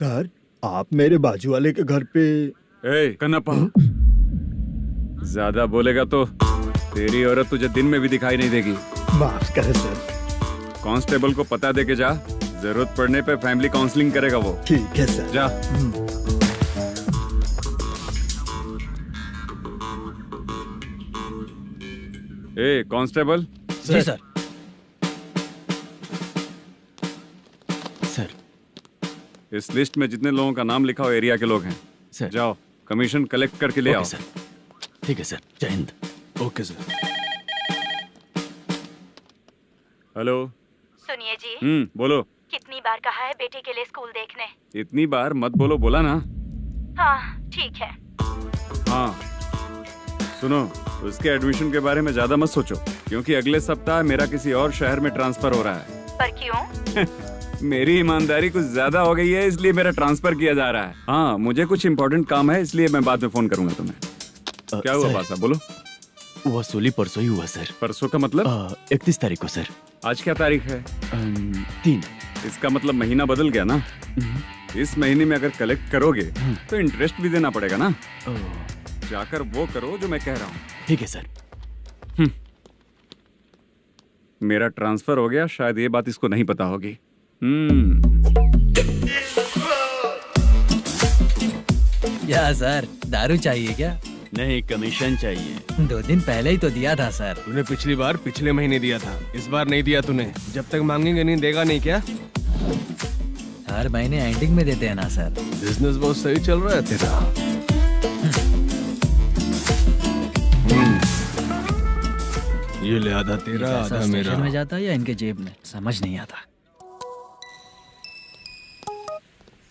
Sir, आप मेरे बाजू वाले के घर पे। ए कन्नप्पा, ज्यादा बोलेगा तो तेरी औरत तुझे दिन में भी दिखाई नहीं देगी। माफ करें सर। कांस्टेबल को पता दे के जा, जरूरत पड़ने पे फैमिली काउंसलिंग करेगा वो। ठीक है सर। जा। ए कांस्टेबल। जी सर। सर, इस लिस्ट में जितने लोगों का नाम लिखा हो एरिया के लोग हैं। सर। जाओ कमीशन कलेक्ट करके ले आओ। सर। ठीक है सर, जय हिंद। Okay sir. हेलो। सुनिए जी, बोलो। कितनी बार कहा है बेटे के लिए स्कूल देखने? इतनी बार मत बोलो, बोला ना। हाँ ठीक है। हाँ सुनो, उसके एडमिशन के बारे में ज्यादा मत सोचो, क्योंकि अगले सप्ताह मेरा किसी और शहर में ट्रांसफर हो रहा है। पर क्यों? मेरी ईमानदारी कुछ ज्यादा हो गई है, इसलिए मेरा ट्रांसफर किया जा रहा है। हाँ, मुझे कुछ इम्पोर्टेंट काम है, इसलिए मैं बाद में फोन करूंगा तुम्हें। क्या हुआ पासा, बोलो। वसूली परसों ही हुआ सर। परसों का मतलब? 31 तारीख को सर। आज क्या तारीख है? 3। इसका मतलब महीना बदल गया ना। इस महीने में अगर कलेक्ट करोगे तो इंटरेस्ट भी देना पड़ेगा ना। जाकर वो करो जो मैं कह रहा हूँ। ठीक है सर। मेरा ट्रांसफर हो गया, शायद ये बात इसको नहीं पता होगी। क्या सर, दारू चाहिए क्या? नहीं, कमीशन चाहिए। 2 दिन पहले ही तो दिया था सर। तूने पिछली बार पिछले महीने दिया था, इस बार नहीं दिया तूने। जब तक मांगेंगे नहीं देगा नहीं क्या? हर महीने एंडिंग में देते हैं ना सर। बिजनेस बहुत सही चल रहा है तेरा। ये ले आधा तेरा, पैसा आधा मेरा। स्टेशन में जाता है या इनके जेब में, समझ नहीं आता।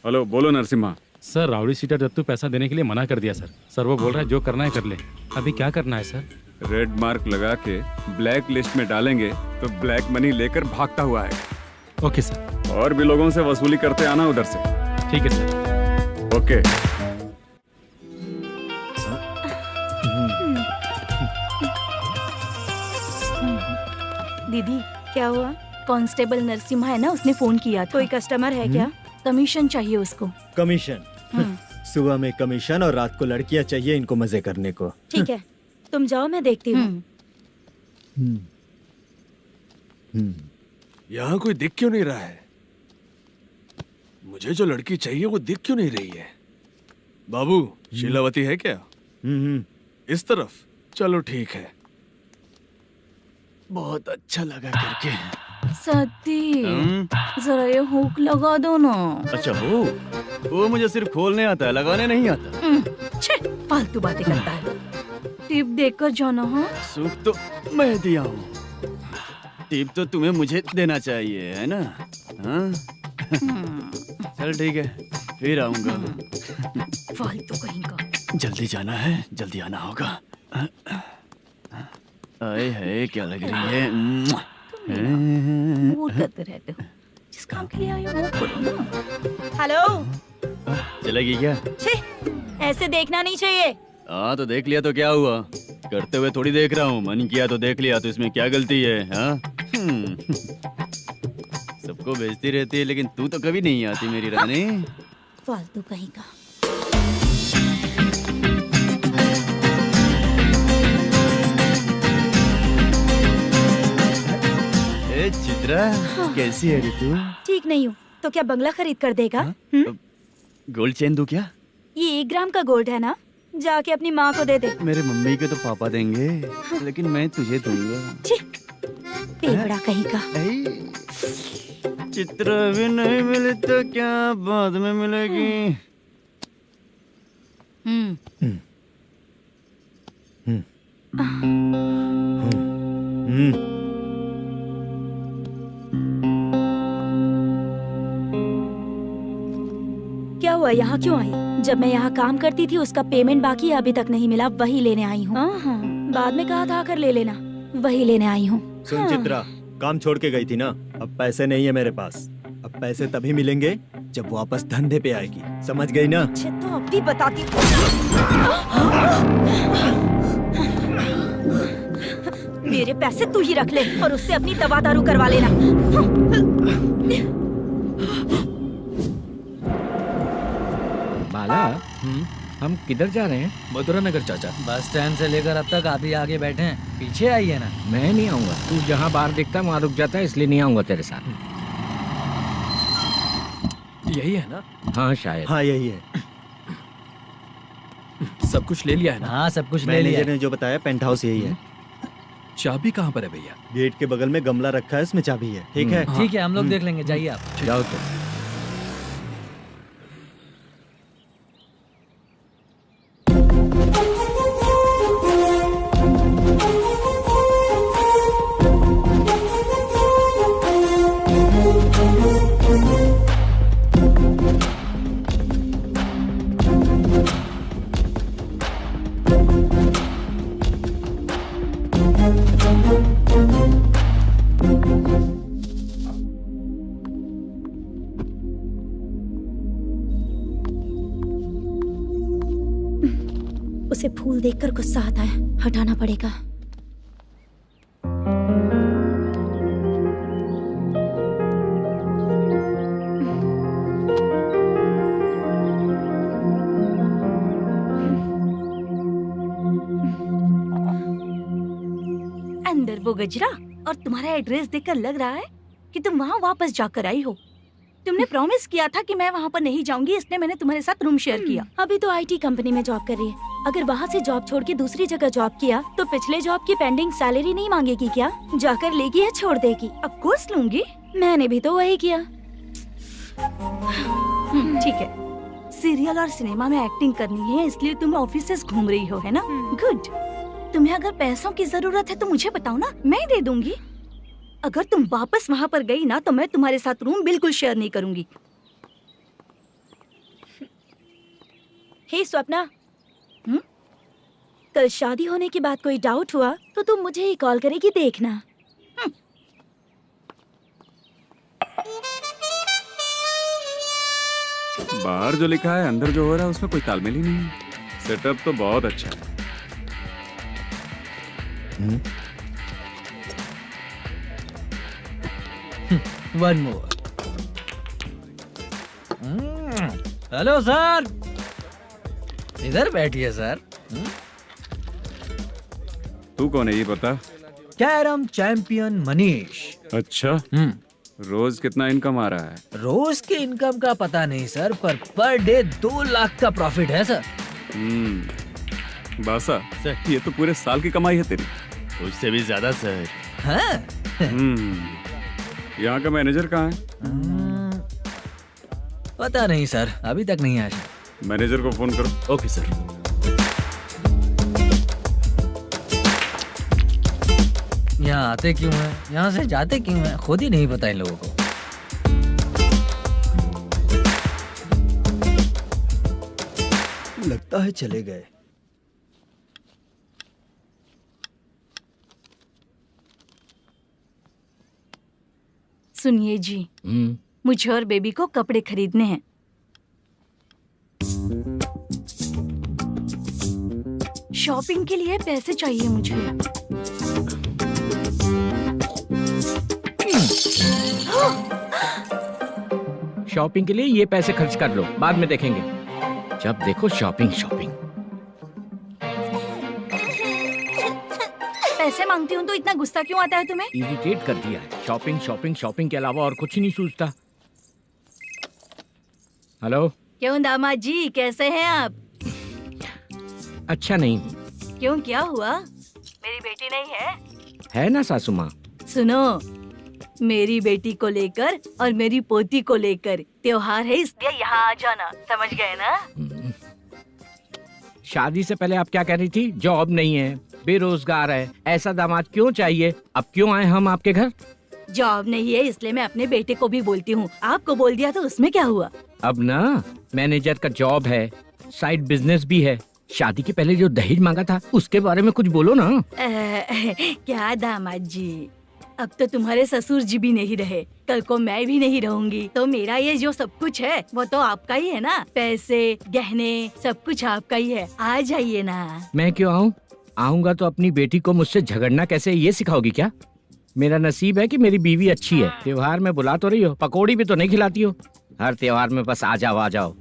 हेलो, बोलो Narasimha. Sir, rowdy seater Dattu पैसा देने के लिए मना कर दिया सर। सर वो बोल रहा है जो करना है कर ले। अभी क्या करना है सर? रेड मार्क लगा के ब्लैक लिस्ट में डालेंगे तो ब्लैक मनी लेकर भागता हुआ है। Okay sir. और भी लोगों से वसूली करते आना उधर से। ठीक है सर। ओके। दीदी क्या हुआ? कांस्टेबल नरसिम्हा है ना, उसने फोन किया। कोई कस्टमर है क्या? कमीशन चाहिए उसको। कमीशन? सुबह में कमीशन और रात को लड़कियां चाहिए इनको मजे करने को। ठीक है, तुम जाओ, मैं देखती हूँ। यहाँ कोई दिख क्यों नहीं रहा है? मुझे जो लड़की चाहिए वो दिख क्यों नहीं रही है? बाबू, शीलावती है क्या? इस तरफ? चलो ठीक है। बहुत अच्छा लगा करके। सती, जरा ये हुक लगा दो ना। अच्छा, वो मुझे सिर्फ खोलने आता है, लगाने नहीं आता। छे, फालतू बातें करता है। टिप देकर जाना। हाँ, सुख तो मैं दिया हूँ, टिप तो तुम्हें मुझे देना चाहिए, है ना? हाँ? चल ठीक है, फिर आऊंगा। फालतू कहीं का। जल्दी जाना है, जल्दी आना होगा। आए है, क्या लग रही है? वो करते रहते हो। जिस काम के लिए आए हो वो करो ना। हेलो, चलेगी क्या? छे, ऐसे देखना नहीं चाहिए। हाँ तो देख लिया तो क्या हुआ? करते हुए थोड़ी देख रहा हूँ, मन किया तो देख लिया, तो इसमें क्या गलती है? हाँ? सबको भेजती रहती है, लेकिन तू तो कभी नहीं आती मेरी रानी। फालतू कहीं का। ए चित्रा, कैसी है रे तू? ठीक नहीं हूँ तो क्या बंगला खरीद कर देगा? गोल्ड चेन दूं क्या? ये 1 ग्राम का गोल्ड है ना, जाके अपनी माँ को दे दे। मेरे मम्मी के तो पापा देंगे, लेकिन मैं तुझे दूंगा। टेबड़ा कहीं का। चित्रा भी नहीं मिली तो क्या बाद में मिलेगी? क्या हुआ, यहाँ क्यों आई? जब मैं यहाँ काम करती थी उसका पेमेंट बाकी है, अभी तक नहीं मिला, वही लेने आई हूँ। बाद में कहा था आकर ले लेना, वही लेने आई हूँ। सुन चित्रा, काम छोड़ के गई थी ना, अब पैसे नहीं है मेरे पास। अब पैसे तभी मिलेंगे जब वापस धंधे पे आएगी, समझ गई ना? अच्छा तो अब भी बताती। मेरे पैसे तू ही रख ले और उससे अपनी दवा दारू करवा लेना। लाला हम किधर जा रहे हैं? मथुरा नगर चाचा। बस स्टैंड से लेकर अब तक आप ही आगे बैठे हैं, पीछे आइए ना। मैं नहीं आऊंगा, तू जहाँ बाहर दिखता वहाँ रुक जाता है, इसलिए नहीं आऊंगा तेरे साथ। यही है ना? हाँ शायद। हाँ यही है। सब कुछ ले लिया है ना? हाँ सब कुछ ले लिया। मैनेजर ने जो बताया पेंट हाउस यही है। चाबी कहाँ पर है भैया? गेट के बगल में गमला रखा है, इसमें चाबी है। ठीक है। ठीक है हम लोग देख लेंगे, जाइए आप। जाओ तो। उसे फूल देखकर गुस्सा आता है, हटाना पड़ेगा। अंदर वो गजरा और तुम्हारा एड्रेस देखकर लग रहा है कि तुम वहाँ वापस जाकर आई हो। तुमने प्रॉमिस किया था कि मैं वहाँ पर नहीं जाऊंगी, इसलिए मैंने तुम्हारे साथ रूम शेयर किया। अभी तो आईटी कंपनी में जॉब कर रही है। अगर वहाँ से जॉब छोड़ के दूसरी जगह जॉब किया तो पिछले जॉब की पेंडिंग सैलरी नहीं मांगेगी क्या? जाकर लेगी या छोड़ देगी? ऑफ कोर्स लूंगी, मैंने भी तो वही किया। ठीक है, सीरियल और सिनेमा में एक्टिंग करनी है, इसलिए तुम ऑफिसेस घूम रही हो, है ना? गुड। तुम्हें अगर पैसों की जरूरत है तो मुझे बताओ ना, मैं दे दूंगी। अगर तुम वापस वहाँ पर गई ना तो मैं तुम्हारे साथ रूम बिल्कुल शेयर नहीं करूंगी। हे स्वप्ना, कल शादी होने की बात कोई डाउट हुआ तो तुम मुझे ही कॉल करेगी, देखना। बाहर जो लिखा है अंदर जो हो रहा है उसमें कोई तालमेल ही नहीं है। सेटअप तो बहुत अच्छा है। One more. हेलो सर, इधर बैठिए सर। तू कौन है ये बता? Carrom champion Manish. अच्छा, रोज कितना इनकम आ रहा है? रोज के इनकम का पता नहीं सर, पर डे 2 लाख का प्रॉफिट है सर। बासा, ये तो पूरे साल की कमाई है तेरी। उससे भी ज्यादा सर। हाँ? यहाँ का मैनेजर कहाँ है? पता नहीं सर, अभी तक नहीं आया। मैनेजर को फोन करो। Okay sir. यहाँ आते क्यों हैं, यहाँ से जाते क्यों हैं, खुद ही नहीं पता इन लोगों को। लगता है चले गए। सुनिए जी, मुझे और बेबी को कपड़े खरीदने हैं। शॉपिंग के लिए पैसे चाहिए मुझे। शॉपिंग के लिए ये पैसे खर्च कर लो, बाद में देखेंगे। जब देखो शॉपिंग शॉपिंग। पैसे मांगती हूँ तो इतना गुस्सा क्यों आता है तुम्हें? इरिटेट कर दिया है। शॉपिंग शॉपिंग शॉपिंग के अलावा और कुछ नहीं सूझता। हेलो। क्यों दामाद जी, कैसे हैं आप? अच्छा नहीं। क्यों, क्या हुआ? मेरी बेटी नहीं है? है ना सासू माँ। सुनो, मेरी बेटी को लेकर और मेरी पोती को लेकर त्योहार है, इसलिए यहाँ आ जाना, समझ गए ना? शादी से पहले आप क्या कह रही थी? जॉब नहीं है, बेरोजगार है, ऐसा दामाद क्यों चाहिए? अब क्यों आए हम आपके घर? जॉब नहीं है इसलिए मैं अपने बेटे को भी बोलती हूँ, आपको बोल दिया तो उसमें क्या हुआ? अब ना मैनेजर का जॉब है, साइड बिजनेस भी है। शादी के पहले जो दहेज मांगा था उसके बारे में कुछ बोलो ना। क्या दामाद जी, अब तो तुम्हारे ससुर जी भी नहीं रहे, कल को मैं भी नहीं रहूंगी, तो मेरा ये जो सब कुछ है वो तो आपका ही है ना। पैसे, गहने, सब कुछ आपका ही है। आ जाइए ना। मैं क्यों आऊँ? आऊंगा तो अपनी बेटी को मुझसे झगड़ना कैसे ये सिखाओगी क्या? मेरा नसीब है कि मेरी बीवी अच्छी है। त्योहार में बुला तो रही हो, पकौड़ी भी तो नहीं खिलाती हो। हर त्योहार में बस आ जाओ आ जाओ।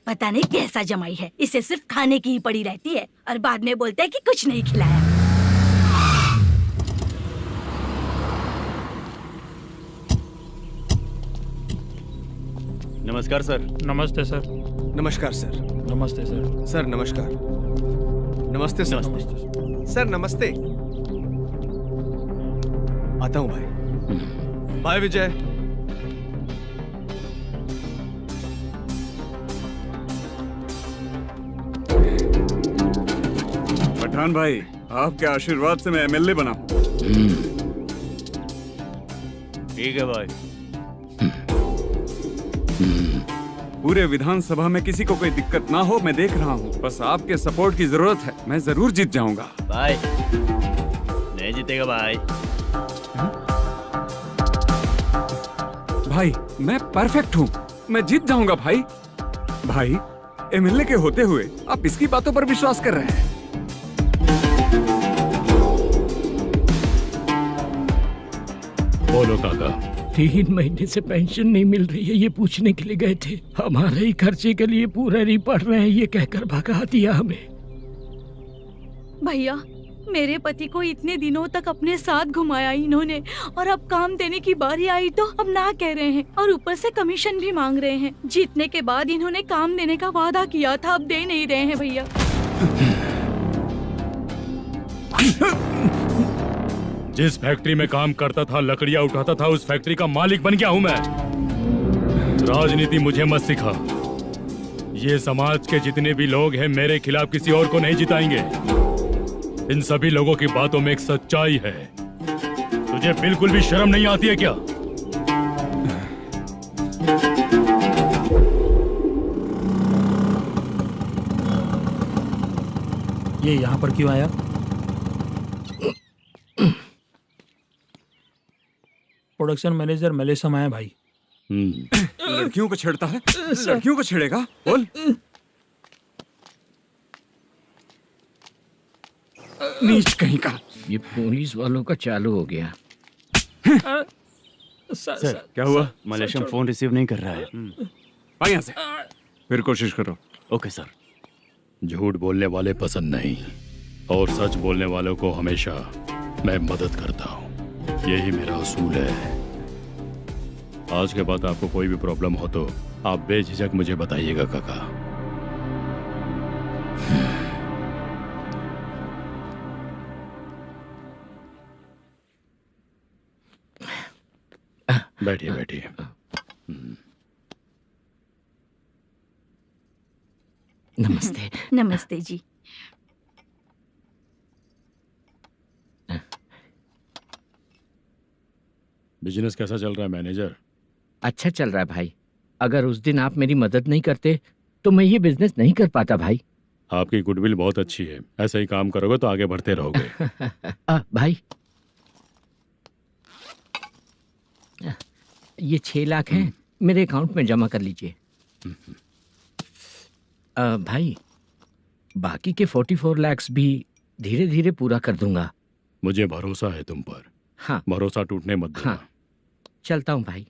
पता नहीं कैसा जमाई है, इसे सिर्फ खाने की ही पड़ी रहती है और बाद में बोलते हैं कि कुछ नहीं खिलाया। नमस्कार सर। नमस्ते सर। नमस्कार सर। नमस्ते सर। सर नमस्कार। नमस्ते सर। सर नमस्ते। आता हूँ भाई। बाय विजय। पठान भाई, आपके आशीर्वाद से मैं एमएलए बना हूँ। ठीक है भाई। पूरे विधानसभा में किसी को कोई दिक्कत ना हो, मैं देख रहा हूँ। बस आपके सपोर्ट की जरूरत है, मैं जरूर जीत जाऊंगा। भाई नहीं जीतेगा भाई। भाई मैं परफेक्ट हूँ, मैं जीत जाऊंगा भाई। भाई एमएलए के होते हुए आप इसकी बातों पर विश्वास कर रहे हैं। बोलो काका। 3 महीने से पेंशन नहीं मिल रही है, ये पूछने के लिए गए थे। हमारे ही खर्चे के लिए पूरा नहीं पड़ रहे हैं, ये कहकर भगा दिया हमें। भैया, मेरे पति को इतने दिनों तक अपने साथ घुमाया इन्होंने, और अब काम देने की बारी आई तो अब ना कह रहे हैं और ऊपर से कमीशन भी मांग रहे हैं। जीतने के बाद इन्होंने काम देने का वादा किया था, अब दे नहीं रहे हैं भैया। जिस फैक्ट्री में काम करता था, लकड़ियां उठाता था, उस फैक्ट्री का मालिक बन गया हूं मैं। राजनीति मुझे मत सिखा। ये समाज के जितने भी लोग हैं मेरे खिलाफ किसी और को नहीं जिताएंगे। इन सभी लोगों की बातों में एक सच्चाई है। तुझे बिल्कुल भी शर्म नहीं आती है क्या? ये यहाँ पर क्यों आया? प्रोडक्शन मैनेजर मलेशम आया भाई। लड़कियों को छेड़ता है, लड़कियों को छेड़ेगा? बोल। नीच कहीं का। ये पुलिस वालों का चालू हो गया। सर क्या हुआ? मलेशियन फोन रिसीव नहीं कर रहा है। भाई यहाँ से फिर कोशिश करो। Okay sir. झूठ बोलने वाले पसंद नहीं, और सच बोलने वालों को हमेशा मैं मदद करता हूँ। यही मेरा असूल है। आज के बाद आपको कोई भी प्रॉब्लम हो तो आप बेझिझक मुझे बताइएगा काका। बैठिए बैठिए। नमस्ते। नमस्ते जी। बिजनेस कैसा चल रहा है मैनेजर? अच्छा चल रहा है भाई। अगर उस दिन आप मेरी मदद नहीं करते तो मैं ये बिजनेस नहीं कर पाता भाई। आपकी गुडविल बहुत अच्छी है, ऐसा ही काम करोगे तो आगे बढ़ते रहोगे। भाई ये 6 लाख हैं, मेरे अकाउंट में जमा कर लीजिए। भाई बाकी के 44 लाख भी धीरे धीरे पूरा कर दूंगा। मुझे भरोसा है तुम पर। हाँ भरोसा टूटने मत देना। हाँ चलता हूँ भाई।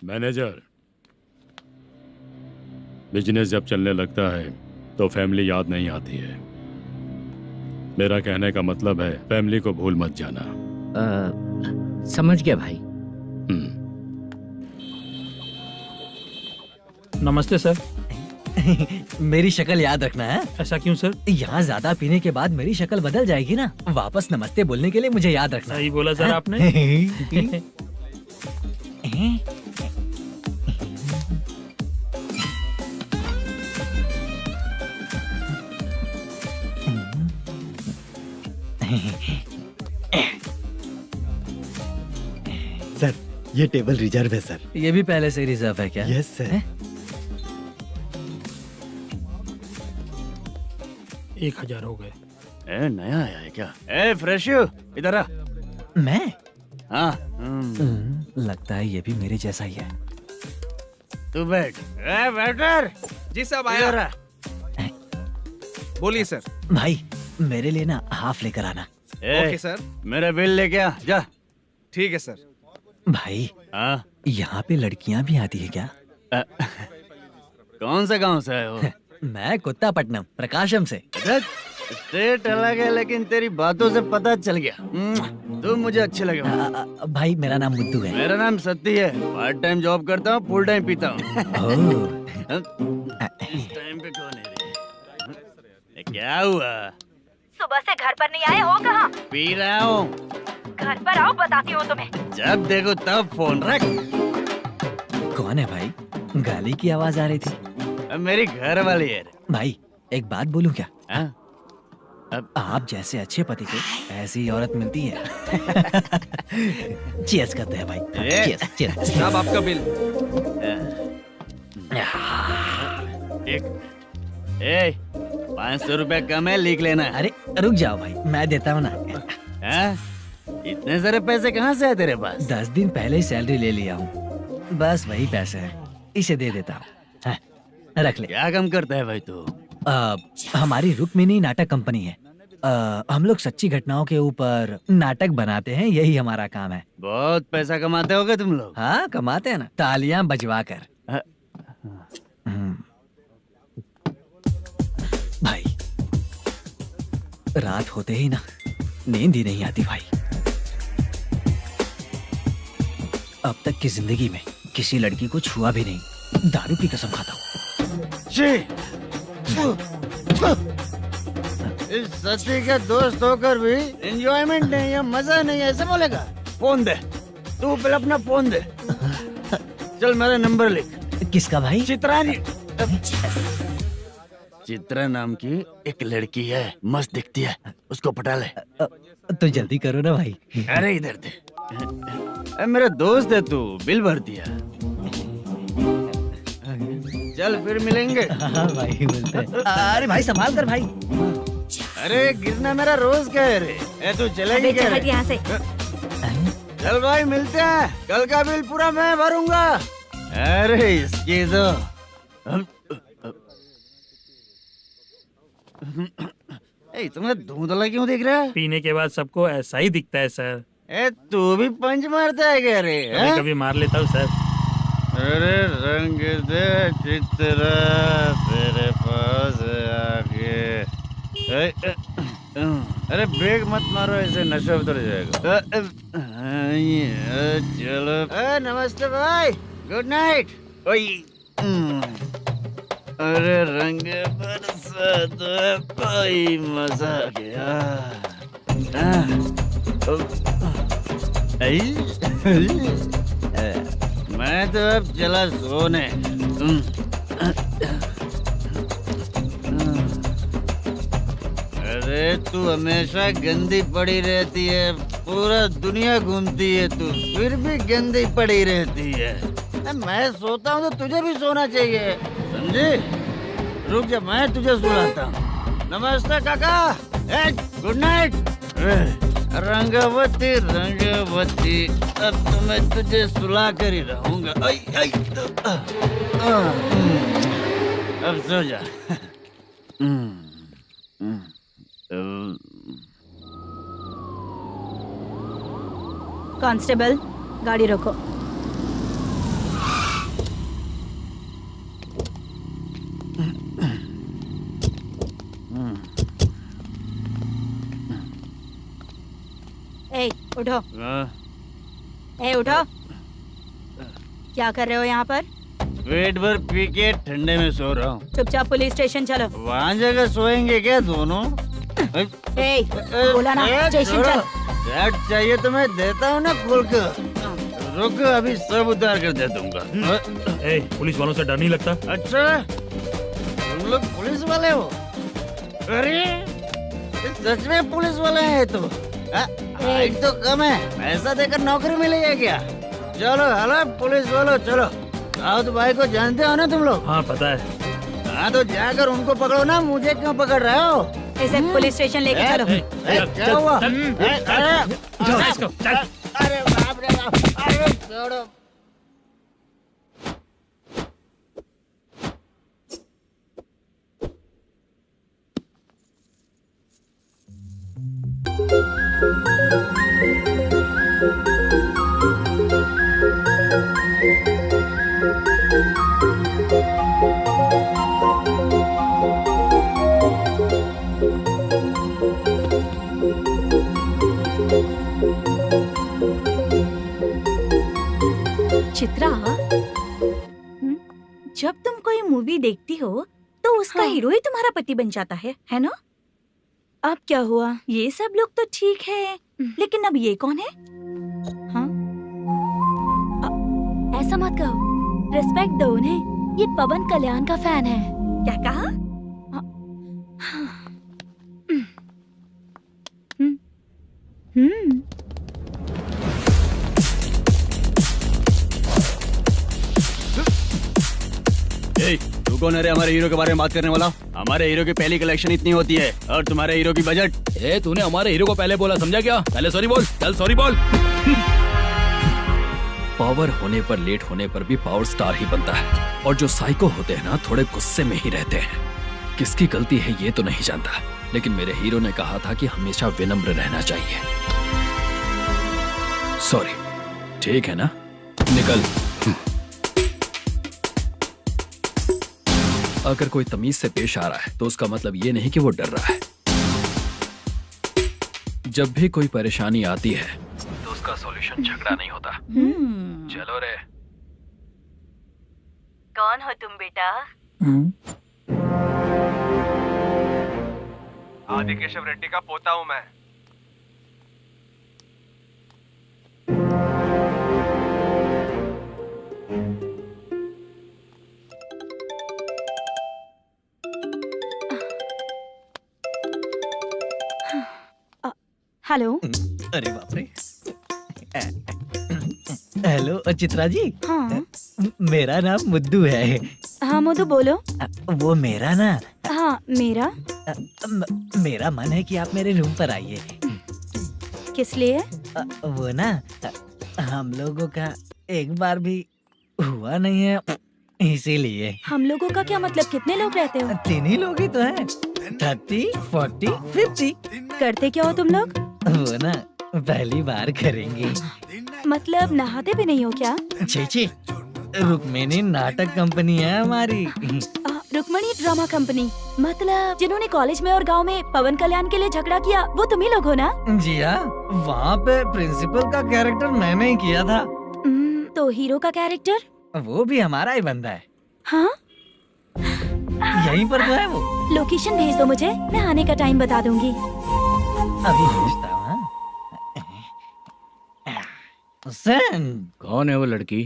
मैनेजर, बिजनेस जब चलने लगता है तो फैमिली याद नहीं आती है। मेरा कहने का मतलब है फैमिली को भूल मत जाना। समझ गया भाई। नमस्ते सर। मेरी शक्ल याद रखना है। ऐसा क्यों सर? यहाँ ज्यादा पीने के बाद मेरी शक्ल बदल जाएगी ना। वापस नमस्ते बोलने के लिए मुझे याद रखना। सही बोला सर आपने। सर ये टेबल रिजर्व है सर। ये भी पहले से रिजर्व है क्या? Yes sir. 1000 हो गए। नया आया है क्या? फ्रेश इधर आ। मैं? हाँ। लगता है ये भी मेरे जैसा ही है। तू बैठ। वेटर जी साहब आया। बोलिए सर। भाई मेरे लिए ना हाफ लेकर आना। Okay sir. मेरा बिल लेके आ जा। ठीक है सर। भाई हाँ यहाँ पे लड़कियाँ भी आती है क्या? कौन सा गांव से आए हो? मैं कुत्तापट्टनम प्रकाशम से। स्टेट अलग है लेकिन तेरी बातों से पता चल गया। तुम मुझे अच्छे लगे हो। भाई मेरा नाम मुद्दू है। मेरा नाम सत्ती है, पार्ट टाइम जॉब करता हूँ, फुल टाइम पीता हूँ। इस टाइम पे कौन है रे? ये क्या हुआ? सुबह से घर पर नहीं आए हो कहाँ? पी रहा हूँ। घर पर आओ, बताती हूँ तुम्हें। जब देखो तब फोन रख। कौन है भाई? गाली की आवाज आ रही थी। अब मेरी घर वाली है। भाई एक बात बोलूं क्या? हाँ? अब आप जैसे अच्छे पति को ऐसी ही औरत मिलती है। चीयर्स करते हैं भाई। Cheers cheers. साहब आपका बिल। एक 500 रुपया कम है, लिख लेना। अरे रुक जाओ भाई, मैं देता हूँ ना। हाँ? इतने सारे पैसे कहाँ से आए तेरे पास? 10 दिन पहले ही सैलरी ले लिया हूँ, बस वही पैसे हैं, इसे दे देता हूँ। हाँ, रख ले। क्या काम करता है भाई तू? हमारी रुक्मिणी नाटक कंपनी है। हम लोग सच्ची घटनाओं के ऊपर नाटक बनाते हैं, यही हमारा काम है। बहुत पैसा कमाते होगे तुम लोग। हाँ कमाते हैं ना, तालियां बजवा कर। हाँ। भाई रात होते ही ना नींद ही नहीं आती भाई। अब तक की जिंदगी में किसी लड़की को छुआ भी नहीं, दारू की कसम खाता हूँ। इस सच्ची का दोस्त होकर भी एंजॉयमेंट नहीं है, मजा नहीं है, ऐसे बोलेगा? फोन दे, तू पहले अपना फोन दे। चल मेरा नंबर लिख। किसका भाई? चित्रानी। चित्रा नाम की एक लड़की है, मस्त दिखती है, उसको पटा ले। तो जल्दी करो ना भाई। अरे इधर दे। अरे मेरा दोस्त है तू, बिल भर दिया। चल फिर मिलेंगे। हाँ भाई मिलते हैं। अरे भाई संभाल कर भाई। अरे गिरना मेरा रोज का है रे। ए तू चलेगी क्या रे? यहाँ से। चल भाई मिलते हैं, कल का बिल पूरा मैं भरूंगा। अरे इसकी तो तुम्हें धुंधला क्यों दिख रहा है? पीने के बाद सबको ऐसा ही दिखता है सर। ए तू भी पंच मारता है क्या रे? कभी कभी मार लेता हूँ सर। अरे रंग दे चित्रा तेरे पास आके। अरे ब्रेक मत मारो, ऐसे नशा उतर जाएगा। चलो। नमस्ते भाई, गुड नाइट। अरे रंग बरसात भाई, मजा आ गया। मैं तो अब चला सोने। अरे तू हमेशा गंदी पड़ी रहती है, पूरा दुनिया घूमती है तू, फिर भी गंदी पड़ी रहती है। मैं सोता हूँ तो तुझे भी सोना चाहिए, समझे? रुक जा, मैं तुझे सुलाता हूँ। नमस्ते काका, गुड नाइट। रंगवती रंगवती, अब तो मैं तुझे सुला कर ही रहूंगा। अब सो जा। कांस्टेबल, गाड़ी रोको। ए उठो। ए उठो। क्या कर रहे हो यहाँ पर? पेट भर पी के ठंडे में सो रहा हूँ। चुपचाप पुलिस स्टेशन चलो। वहाँ जगह सोएंगे क्या दोनों? ए, बोला ना स्टेशन चल। शर्ट चाहिए तो मैं देता हूँ ना खोल कर। रुक, अभी सब उतार कर दे दूंगा। ए, पुलिस वालों से डर नहीं लगता? अच्छा, तुम लोग पुलिस वाले हो? अरे सच में पुलिस वाले हैं तो? हाइट तो कम है, पैसा देकर नौकरी मिलेगी क्या? चलो हेलो पुलिस वालों, चलो। राउत भाई को जानते हो ना तुम लोग? हाँ पता है। हाँ तो जाकर उनको पकड़ो ना, मुझे क्यों पकड़ रहे हो? इसे पुलिस स्टेशन लेके चलो। क्या हुआ? चल। अरे बाप रे बाप, अरे छोड़ो। चित्रा, जब तुम कोई मूवी देखती हो तो उसका हीरो ही तुम्हारा पति बन जाता है ना? अब क्या हुआ? ये सब लोग तो ठीक है, लेकिन अब ये कौन है? हाँ? ऐसा मत कहो, रिस्पेक्ट दो उन्हें। ये पवन कल्याण का फैन है। क्या कहा? तू कौन है रे हमारे हीरो के बारे में बात करने वाला? हमारे हीरो की पहली कलेक्शन इतनी होती है और तुम्हारे हीरो की बजट। तूने हमारे हीरो को पहले बोला, समझा क्या? पहले सॉरी बोल, चल सॉरी बोल। पावर होने पर, लेट होने पर भी पावर स्टार ही बनता है। और जो साइको होते हैं ना, थोड़े गुस्से में ही रहते हैं। किसकी गलती है ये तो नहीं जानता, लेकिन मेरे हीरो ने कहा था कि हमेशा विनम्र रहना चाहिए। सॉरी, ठीक है ना? निकल। अगर कोई तमीज से पेश आ रहा है तो उसका मतलब ये नहीं कि वो डर रहा है। जब भी कोई परेशानी आती है तो उसका सॉल्यूशन झगड़ा नहीं होता। चलो रे। कौन हो तुम बेटा? आदि केशव रेड्डी का पोता हूँ मैं। हेलो। अरे बाप रे। हेलो चित्रा जी। हाँ मेरा नाम मुद्दू है। हाँ मधु बोलो। वो मेरा ना, हाँ मेरा। मेरा मन है कि आप मेरे रूम पर आइए। किस लिए? वो ना, हम लोगों का एक बार भी हुआ नहीं है, इसीलिए। हम लोगों का क्या मतलब? कितने लोग रहते हो? 3 ही लोग ही तो हैं। 30, 40, 50। करते क्या हो तुम लोग? वो ना पहली बार करेंगे। मतलब नहाते भी नहीं हो क्या? छी, रुक्मिणी नाटक कंपनी है हमारी। Rukmani drama company? मतलब जिन्होंने कॉलेज में और गांव में पवन कल्याण के लिए झगड़ा किया, वो तुम ही लोग हो ना? जी हाँ, वहाँ पे प्रिंसिपल का कैरेक्टर मैंने ही किया था। तो हीरो का कैरेक्टर? वो भी हमारा ही बंदा है। हाँ? यहीं पर तो है वो। लोकेशन भेज दो मुझे, मैं आने का टाइम बता दूंगी। अभी भेजता हूँ। कौन है वो लड़की?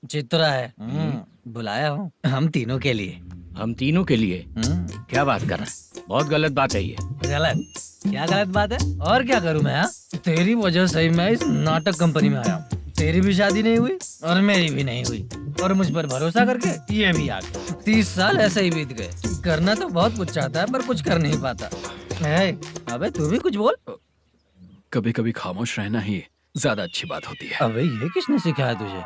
चित्रा है। बुलाया हूँ हम तीनों के लिए। हम तीनों के लिए? क्या बात कर रहा है? बहुत गलत बात है ये। गलत? क्या गलत बात है? और क्या करूँ मैं? तेरी वजह से ही मैं इस नाटक कंपनी में आया हूँ। तेरी भी शादी नहीं हुई और मेरी भी नहीं हुई, और मुझ पर भरोसा करके ये भी आ गया। 30 साल ऐसे ही बीत गए। करना तो बहुत कुछ चाहता है पर कुछ कर नहीं पाता। अबे तू भी कुछ बोल। कभी कभी खामोश रहना ही ज्यादा अच्छी बात होती है। अबे ये किसने सिखाया तुझे?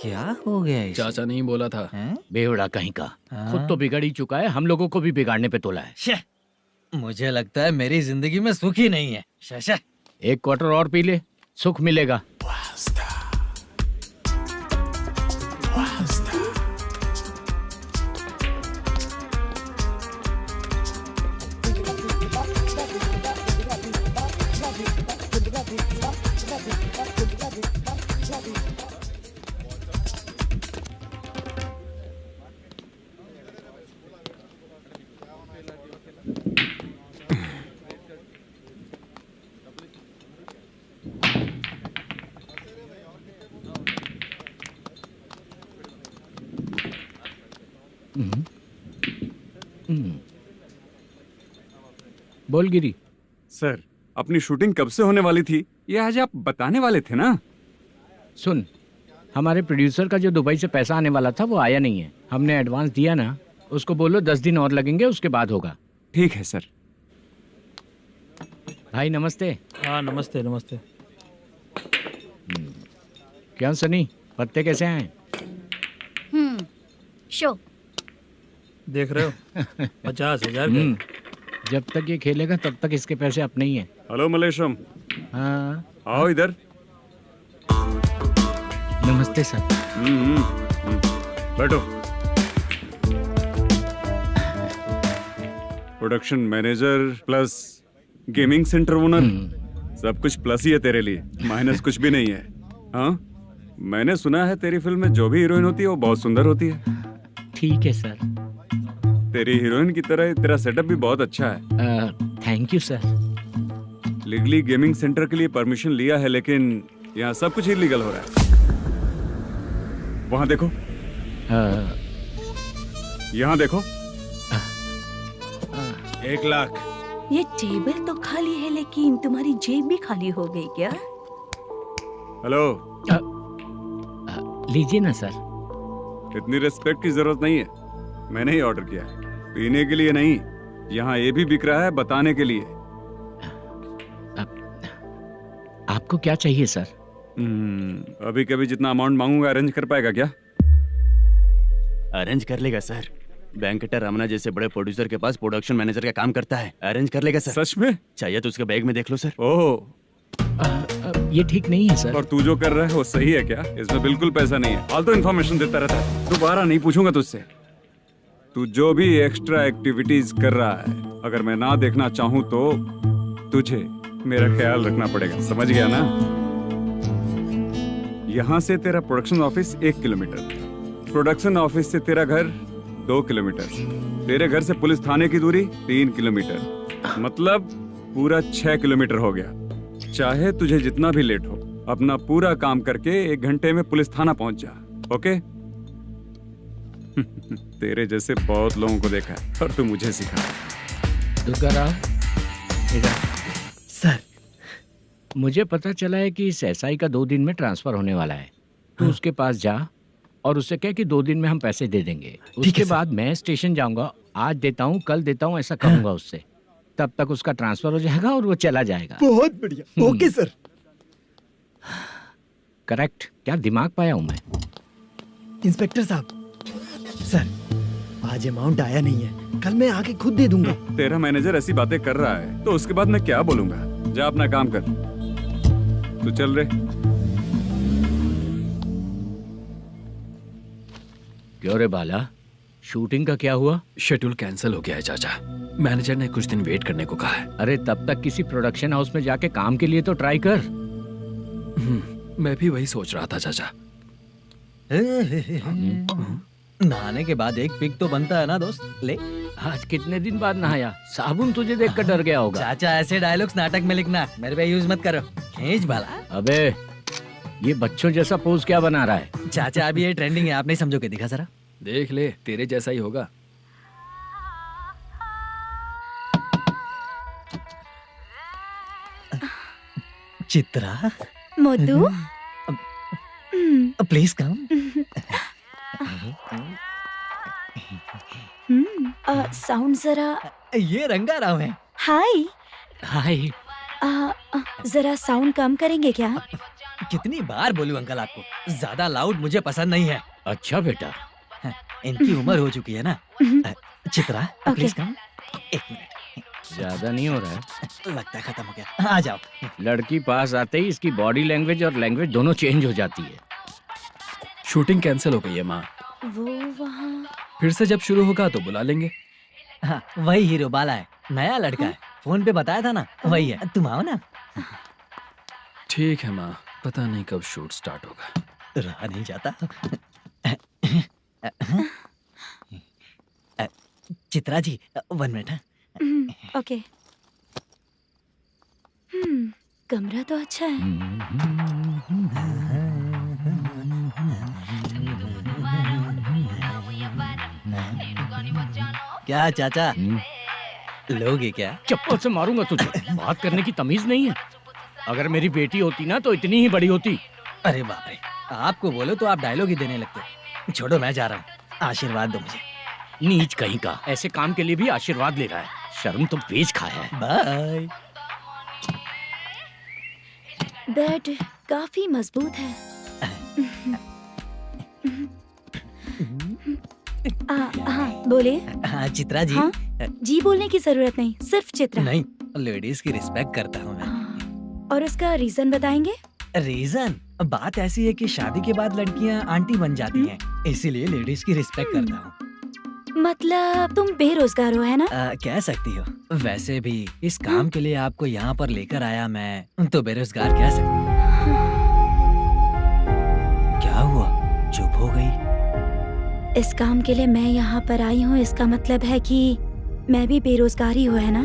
क्या हो गया इसे? चाचा नहीं बोला था। बेवड़ा कहीं का। खुद तो बिगड़ ही चुका है, हम लोगों को भी बिगाड़ने पे तोला है। मुझे लगता है मेरी जिंदगी में सुख ही नहीं है। शशा, 1 क्वार्टर और पी ले, सुख मिलेगा। बोल गिरी। सर, अपनी शूटिंग कब से होने वाली थी ये आज आप बताने वाले थे ना? सुन, हमारे प्रोड्यूसर का जो दुबई से पैसा आने वाला था वो आया नहीं है। हमने एडवांस दिया ना, उसको बोलो 10 दिन और लगेंगे, उसके बाद होगा। ठीक है सर। भाई नमस्ते। हाँ नमस्ते नमस्ते। क्या सनी, पत्ते कैसे हैं? शो देख रहे हो 50,000 का। जब तक ये खेलेगा तब तक इसके पैसे अपने ही हैं। हेलो मलेशम। हाँ आओ इधर। नमस्ते सर। बैठो। Production manager plus gaming centre owner, सब कुछ प्लस ही है तेरे लिए, माइनस कुछ भी नहीं है। हाँ, मैंने सुना है तेरी फिल्म में जो भी हीरोइन होती है वो बहुत सुंदर होती है। ठीक है सर। तेरी हीरोइन की तरह तेरा सेटअप भी बहुत अच्छा है। Thank you sir. Legally gaming centre के लिए परमिशन लिया है, लेकिन यहाँ सब कुछ इलीगल हो रहा है। वहाँ देखो, यहाँ देखो। 1 लाख। ये टेबल तो खाली है लेकिन तुम्हारी जेब भी खाली हो गई क्या? हेलो, लीजिए ना सर। इतनी रिस्पेक्ट की जरूरत नहीं है, मैंने ही ऑर्डर किया है, पीने के लिए नहीं। यहाँ ये भी बिक रहा है बताने के लिए। आपको क्या चाहिए सर? अभी कभी जितना अमाउंट मांगूंगा अरेंज कर पाएगा क्या? अरेंज कर लेगा सर। वेंकटर रमना जैसे बड़े प्रोड्यूसर के पास प्रोडक्शन मैनेजर का काम करता है, अरेंज कर लेगा सर। सच में? चाहिए तो उसके बैग में देख लो सर। ओह, ये ठीक नहीं है सर। और तू जो कर रहा है वो सही है क्या? इसमें बिल्कुल पैसा नहीं है, फालतू इन्फॉर्मेशन देता रहता है। दोबारा नहीं पूछूंगा तुझसे। तू जो भी एक्स्ट्रा एक्टिविटीज कर रहा है, अगर मैं ना देखना चाहूँ तो तुझे मेरा ख्याल रखना पड़ेगा, समझ गया ना? यहाँ से तेरा production office 1 kilometre, production office से तेरा घर 2 किलोमीटर, तेरे घर से पुलिस थाने की दूरी 3 किलोमीटर, मतलब पूरा 6 किलोमीटर हो गया। चाहे तुझे जितना भी लेट हो, अपना पूरा काम करके 1 घंटे में पुलिस थाना पहुंच जा, ओके? तेरे जैसे बहुत लोगों को देखा है और तू मुझे सिखा। सर, मुझे पता चला है कि इस एसआई का 2 दिन में ट्रांसफर होने वाला है। तो उसके पास जा और उससे कह कि 2 दिन में हम पैसे दे देंगे। उसके बाद मैं स्टेशन जाऊंगा, आज देता हूँ कल देता हूँ ऐसा कहूंगा उससे। तब तक उसका ट्रांसफर हो जाएगा और वो चला जाएगा। बहुत बढ़िया, ओके सर। करेक्ट। क्या दिमाग पाया हूँ मैं। इंस्पेक्टर साहब, सर आज अमाउंट आया नहीं है, कल मैं आके खुद दे दूंगा। तेरा मैनेजर ऐसी बातें कर रहा है तो उसके बाद मैं क्या बोलूंगा? जा अपना काम कर, तू चल रे। क्यों रे बाला, शूटिंग का क्या हुआ? शेड्यूल कैंसिल हो गया है चाचा। मैनेजर ने कुछ दिन वेट करने को कहा है। अरे तब तक किसी प्रोडक्शन हाउस में जाके काम के लिए तो ट्राई कर। मैं भी वही सोच रहा था चाचा। नहाने के बाद एक पिक तो बनता है ना दोस्त। ले, आज कितने दिन बाद नहाया? साबुन तुझे देखकर डर गया होगा। चाचा ऐसे डायलॉग्स नाटक में लिखना, मेरे पे यूज मत करो। खींच बाला। अबे ये बच्चों जैसा पोज क्या बना रहा है? चाचा अभी ये ट्रेंडिंग है, आप नहीं समझोगे। दिखा जरा। देख ले, तेरे जैसा ही होगा। चित्रा, मोटू, प्लीज कम। साउंड जरा। ये रंगाराव है। हाय। हाय। जरा साउंड कम करेंगे क्या? कितनी बार बोलूं अंकल आपको, ज्यादा लाउड मुझे पसंद नहीं है। अच्छा बेटा, इनकी उम्र हो चुकी है ना। Chitra, please come. 1 मिनट। ज्यादा नहीं हो रहा है? लगता है खत्म हो गया। आ जाओ। लड़की पास आते ही इसकी बॉडी लैंग्वेज और लैंग्वेज दोनों चेंज हो जाती है। शूटिंग कैंसिल हो गई है माँ। वो वहाँ। फिर से जब शुरू होगा तो बुला लेंगे। हाँ, वही हीरो बाला है, नया लड़का है। फोन पे बताया था ना, वही है। तुम आओ ना। ठीक है माँ, पता नहीं कब शूट स्टार्ट होगा। रहा नहीं जाता। चित्रा जी 1 मिनट। ओके। कमरा तो अच्छा है। क्या चाचा, लोगे क्या? चप्पल से मारूंगा तुझे। बात करने की तमीज नहीं है। अगर मेरी बेटी होती ना तो इतनी ही बड़ी होती। अरे बाप रे, आपको बोलो तो आप डायलॉग ही देने लगते। छोड़ो, मैं जा रहा हूँ, आशीर्वाद दो मुझे। नीच कहीं का, ऐसे काम के लिए भी आशीर्वाद ले रहा है। शर्म तो बेच खाया है। बाय। बेड काफी मजबूत है। हाँ बोले। हाँ चित्रा जी। हाँ? जी बोलने की जरूरत नहीं, सिर्फ चित्रा। नहीं, लेडीज की रिस्पेक्ट करता हूँ मैं। और उसका रीजन बताएंगे? रीजन? बात ऐसी है कि शादी के बाद लड़कियाँ आंटी बन जाती हैं, इसीलिए लेडीज की रिस्पेक्ट करता हूँ। मतलब तुम बेरोजगार हो, है ना? कह सकती हो। वैसे भी इस काम के लिए आपको यहाँ पर लेकर आया मैं, तो बेरोजगार कह सकती हूँ। क्या हुआ, चुप हो गई? इस काम के लिए मैं यहाँ पर आई हूँ, इसका मतलब है कि मैं भी बेरोजगार ही हूँ, है ना?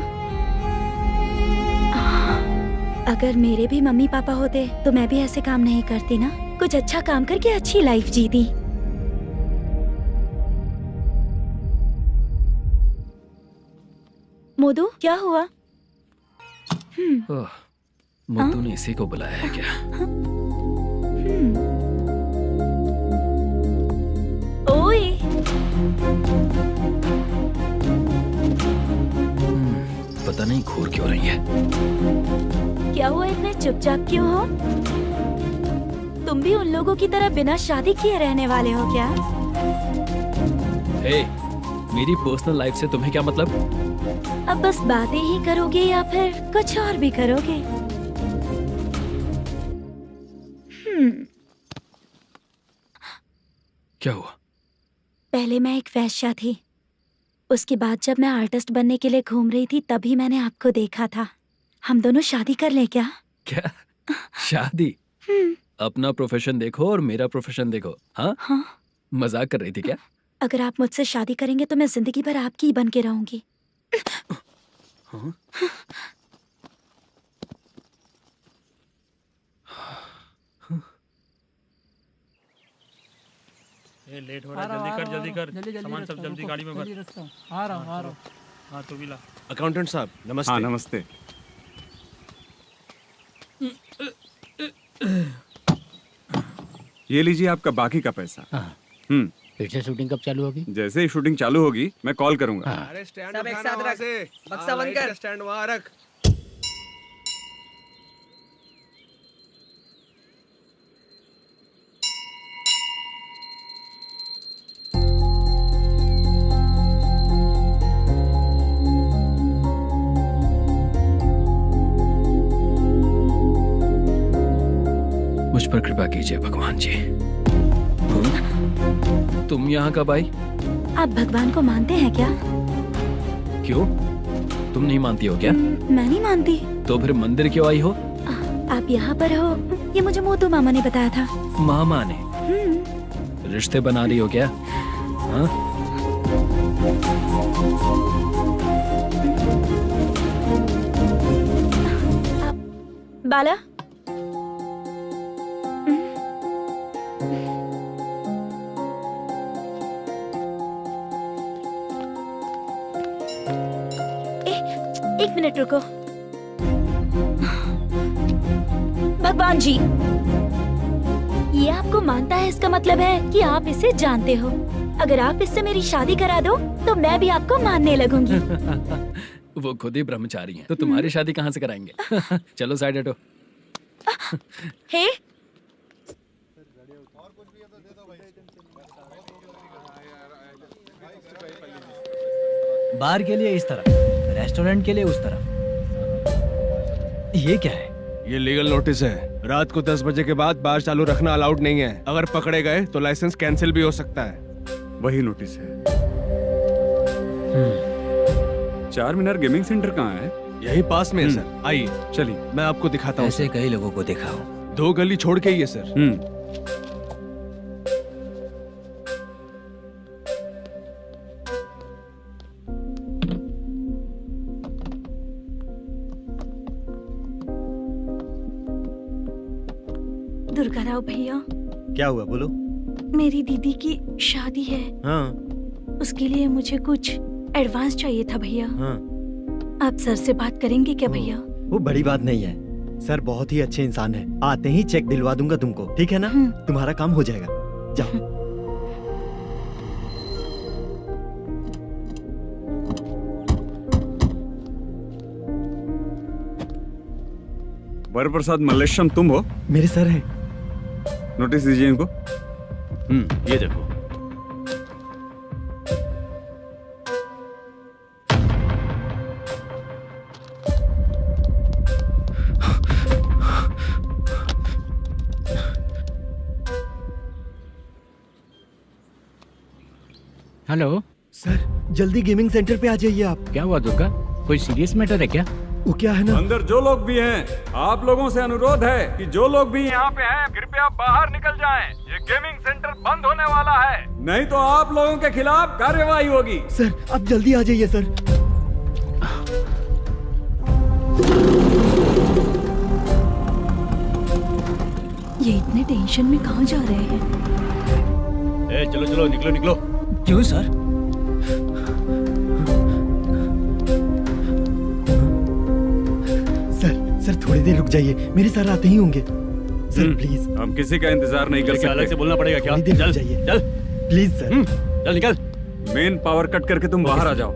अगर मेरे भी मम्मी पापा होते तो मैं भी ऐसे काम नहीं करती ना, कुछ अच्छा काम करके अच्छी लाइफ जीती। मोदू, क्या हुआ? ओह, मुद्दू ने इसी को बुलाया है क्या? ओए, पता नहीं घूर क्यों रही है। क्या हुआ, इतने चुपचाप क्यों हो? तुम भी उन लोगों की तरह बिना शादी किए रहने वाले हो क्या? हे, मेरी पर्सनल लाइफ से तुम्हें क्या मतलब? अब बस बातें ही करोगे या फिर कुछ और भी करोगे? क्या हुआ? पहले मैं एक वेश्या थी, उसके बाद जब मैं आर्टिस्ट बनने के लिए घूम रही थी तभी मैंने आपको देखा था। हम दोनों शादी कर ले क्या? क्या शादी? अपना प्रोफेशन देखो और मेरा प्रोफेशन देखो। हाँ, हाँ। मजाक कर रही थी क्या? अगर आप मुझसे शादी करेंगे तो मैं जिंदगी भर आपकी ही बन के रहूंगी। हाँ? ये लेट हो रहा है, जल्दी कर सामान सब जल्दी गाड़ी में भर। आ रहा हूँ। हाँ तू भी ला। अकाउंटेंट साहब नमस्ते। हाँ नमस्ते। ये लीजिए आपका बाकी का पैसा। फिर से शूटिंग कब चालू होगी? जैसे ही शूटिंग चालू होगी मैं कॉल करूंगा। अरे स्टैंड सब एक साथ रख, बक्सा बंद कर, स्टैंड वहाँ रख। मुझ पर कृपा कीजिए भगवान जी। तुम यहाँ कब आई? आप भगवान को मानते हैं क्या? क्यों? तुम नहीं मानती हो क्या? मैं नहीं मानती। तो फिर मंदिर क्यों आई हो? आप यहाँ पर हो ये मुझे मोदू मामा ने बताया था। मामा ने? रिश्ते बना रही हो क्या? हाँ? बाला, एक मिनट रुको। भगवान जी, ये आपको मानता है, इसका मतलब है कि आप इसे जानते हो। अगर आप इससे मेरी शादी करा दो तो मैं भी आपको मानने लगूंगी। वो खुद ही ब्रह्मचारी हैं, तो तुम्हारी शादी कहाँ से कराएंगे? चलो साइड हटो। हे, बार के लिए इस तरफ, रेस्टोरेंट के लिए उस तरफ। ये क्या है? ये लीगल नोटिस है। रात को 10 बजे के बाद बार चालू रखना अलाउड नहीं है। अगर पकड़े गए तो लाइसेंस कैंसिल भी हो सकता है। वही नोटिस है। चार मीनार गेमिंग सेंटर कहाँ है? यही पास में है सर, आइए चलिए। मैं आपको दिखाता हूँ। ऐसे कई लोगों को देखा हूँ। 2 गली छोड़ के ही है सर। दुर्गा राव भैया, क्या हुआ बोलो। मेरी दीदी की शादी है, हाँ उसके लिए मुझे कुछ एडवांस चाहिए था भैया। हाँ। आप सर से बात करेंगे क्या भैया? वो बड़ी बात नहीं है, सर बहुत ही अच्छे इंसान है। आते ही चेक दिलवा दूंगा तुमको, ठीक है ना? तुम्हारा काम हो जाएगा, जाओ। वरप्रसाद मल्लेश्वरम तुम हो? मेरे सर है। नोटिस दीजिए इनको। ये देखो। हेलो सर जल्दी गेमिंग सेंटर पे आ जाइए आप। क्या हुआ दुर्गा, कोई सीरियस मैटर है क्या? वो क्या है ना, अंदर जो लोग भी हैं, आप लोगों से अनुरोध है कि जो लोग भी यहाँ पे हैं कृपया बाहर निकल जाएं। ये गेमिंग सेंटर बंद होने वाला है, नहीं तो आप लोगों के खिलाफ कार्यवाही होगी। सर आप जल्दी आ जाइए सर। ये इतने टेंशन में कहाँ जा रहे हैं? चलो चलो निकलो निकलो। क्यों सर? सर थोड़ी देर रुक जाइए, मेरे सर आते ही होंगे। Sir please. हम किसी का इंतजार नहीं कर सकते। अलग से बोलना पड़ेगा क्या? चल जाइए, चल प्लीज सर। चल निकल। मेन पावर कट करके तुम बाहर आ जाओ।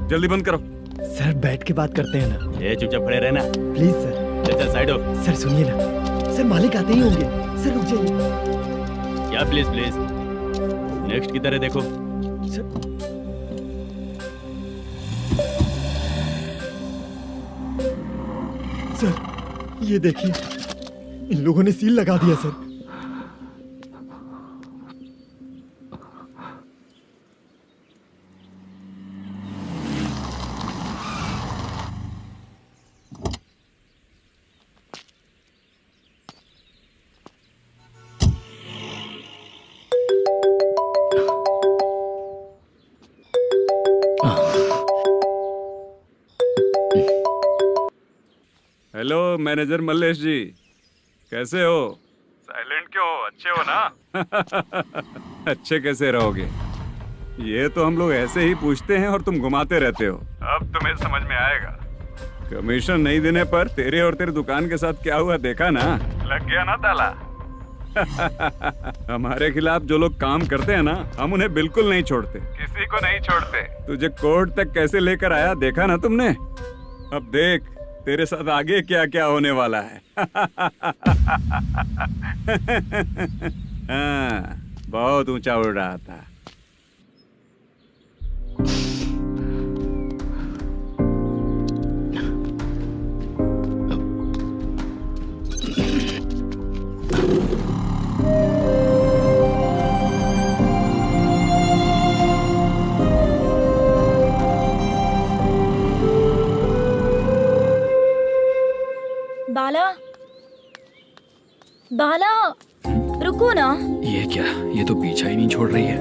जल्दी बंद करो। सर बैठ के बात करते हैं ना। ये चुपचाप खड़े रहना प्लीज सर। चल चल साइड हो। सर सुनिए ना, सर मालिक आते ही होंगे। सर रुक जाइए। क्या प्लीज प्लीज, नेक्स्ट की तरह देखो। सर ये देखिए, इन लोगों ने सील लगा दिया सर। हेलो मैनेजर मल्लेश जी, कैसे हो? साइलेंट क्यों हो? अच्छे हो ना? अच्छे कैसे रहोगे? ये तो हम लोग ऐसे ही पूछते हैं और तुम घुमाते रहते हो। अब तुम्हें समझ में आएगा। कमीशन नहीं देने पर तेरे और तेरी दुकान के साथ क्या हुआ देखा ना? लग गया ना ताला। हमारे खिलाफ जो लोग काम करते हैं ना, हम उन्हें बिल्कुल नहीं छोड़ते, किसी को नहीं छोड़ते। तुझे कोर्ट तक कैसे लेकर आया देखा ना तुमने? अब देख तेरे साथ आगे क्या क्या होने वाला है। हाँ, बहुत ऊंचा उड़ रहा था। बाला, बाला रुको ना। ये क्या, ये तो पीछा ही नहीं छोड़ रही है।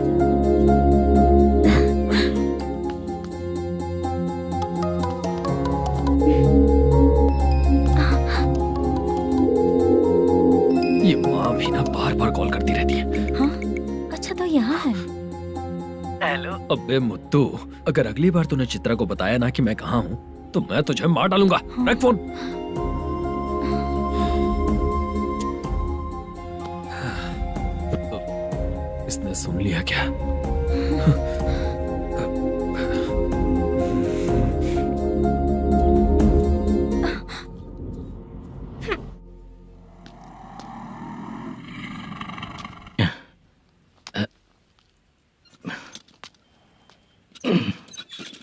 ये माँ भी ना बार बार कॉल करती रहती है। हाँ अच्छा तो यहाँ है। हेलो। अबे मुत्तू, अगर अगली बार तूने चित्रा को बताया ना कि मैं कहाँ हूँ तो मैं तुझे मार डालूंगा। रख फोन। इसने सुन लिया क्या?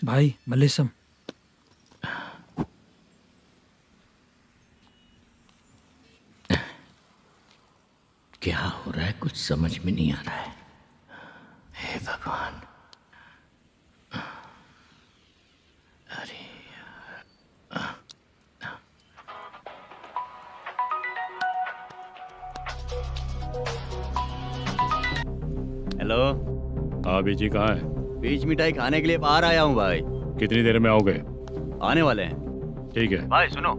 भाई मल्लेशम, क्या हो रहा है कुछ समझ में नहीं आ रहा है। हे भगवान, अरे हेलो। हाँ बीजी कहाँ है? बीच मिठाई खाने के लिए बाहर आया हूँ भाई। कितनी देर में आओगे? आने वाले हैं। ठीक है भाई सुनो।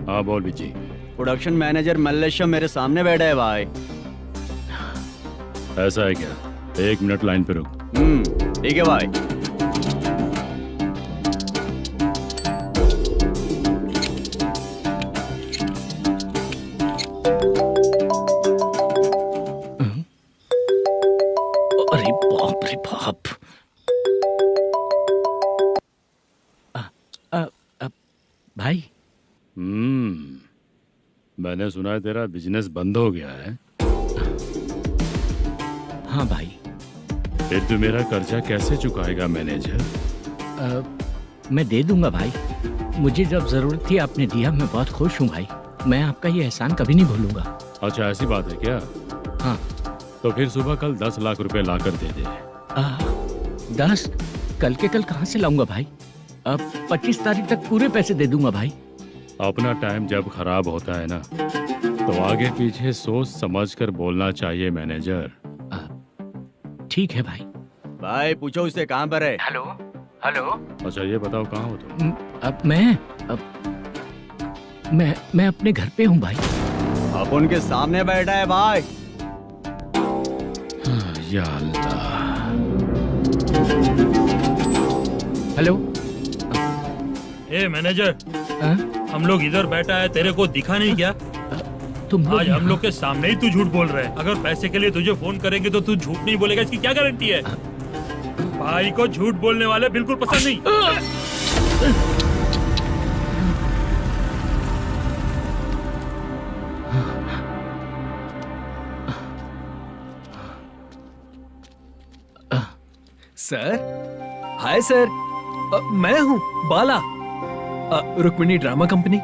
हाँ बोल बीजी। प्रोडक्शन मैनेजर मल्लेशम मेरे सामने बैठा है भाई। ऐसा है क्या? 1 मिनट लाइन पे रुक। ठीक है भाई। अरे बाप रे बाप। भाई मैंने सुना है तेरा बिजनेस बंद हो गया है। हाँ भाई। फिर तू मेरा कर्जा कैसे चुकाएगा मैनेजर? मैं दे दूंगा भाई, मुझे जब जरूरत थी आपने दिया, मैं बहुत खुश हूँ भाई। मैं आपका ये एहसान कभी नहीं भूलूंगा। अच्छा ऐसी बात है क्या? हाँ। तो फिर सुबह कल 10 लाख रुपए ला कर दे दे। 10? कल के कल कहाँ से लाऊंगा भाई? अब 25 तारीख तक पूरे पैसे दे दूंगा भाई। अपना टाइम जब खराब होता है ना, तो आगे पीछे सोच समझ कर बोलना चाहिए मैनेजर। ठीक है भाई। भाई पूछो उससे कहाँ पर है। Hello hello. अच्छा ये बताओ कहाँ हो तुम? अब मैं अपने घर पे हूँ भाई। अब उनके सामने बैठा है भाई। या अल्लाह। हेलो। ए मैनेजर, हाँ? हम लोग इधर बैठा है, तेरे को दिखा नहीं क्या? तुम आज हम लोग के सामने ही तू झूठ बोल रहा है। अगर पैसे के लिए तुझे फोन करेंगे तो तू झूठ नहीं बोलेगा, इसकी क्या गारंटी है? भाई को झूठ बोलने वाले बिल्कुल पसंद नहीं। सर, हाय सर, मैं हूँ Bala, Rukmini drama company.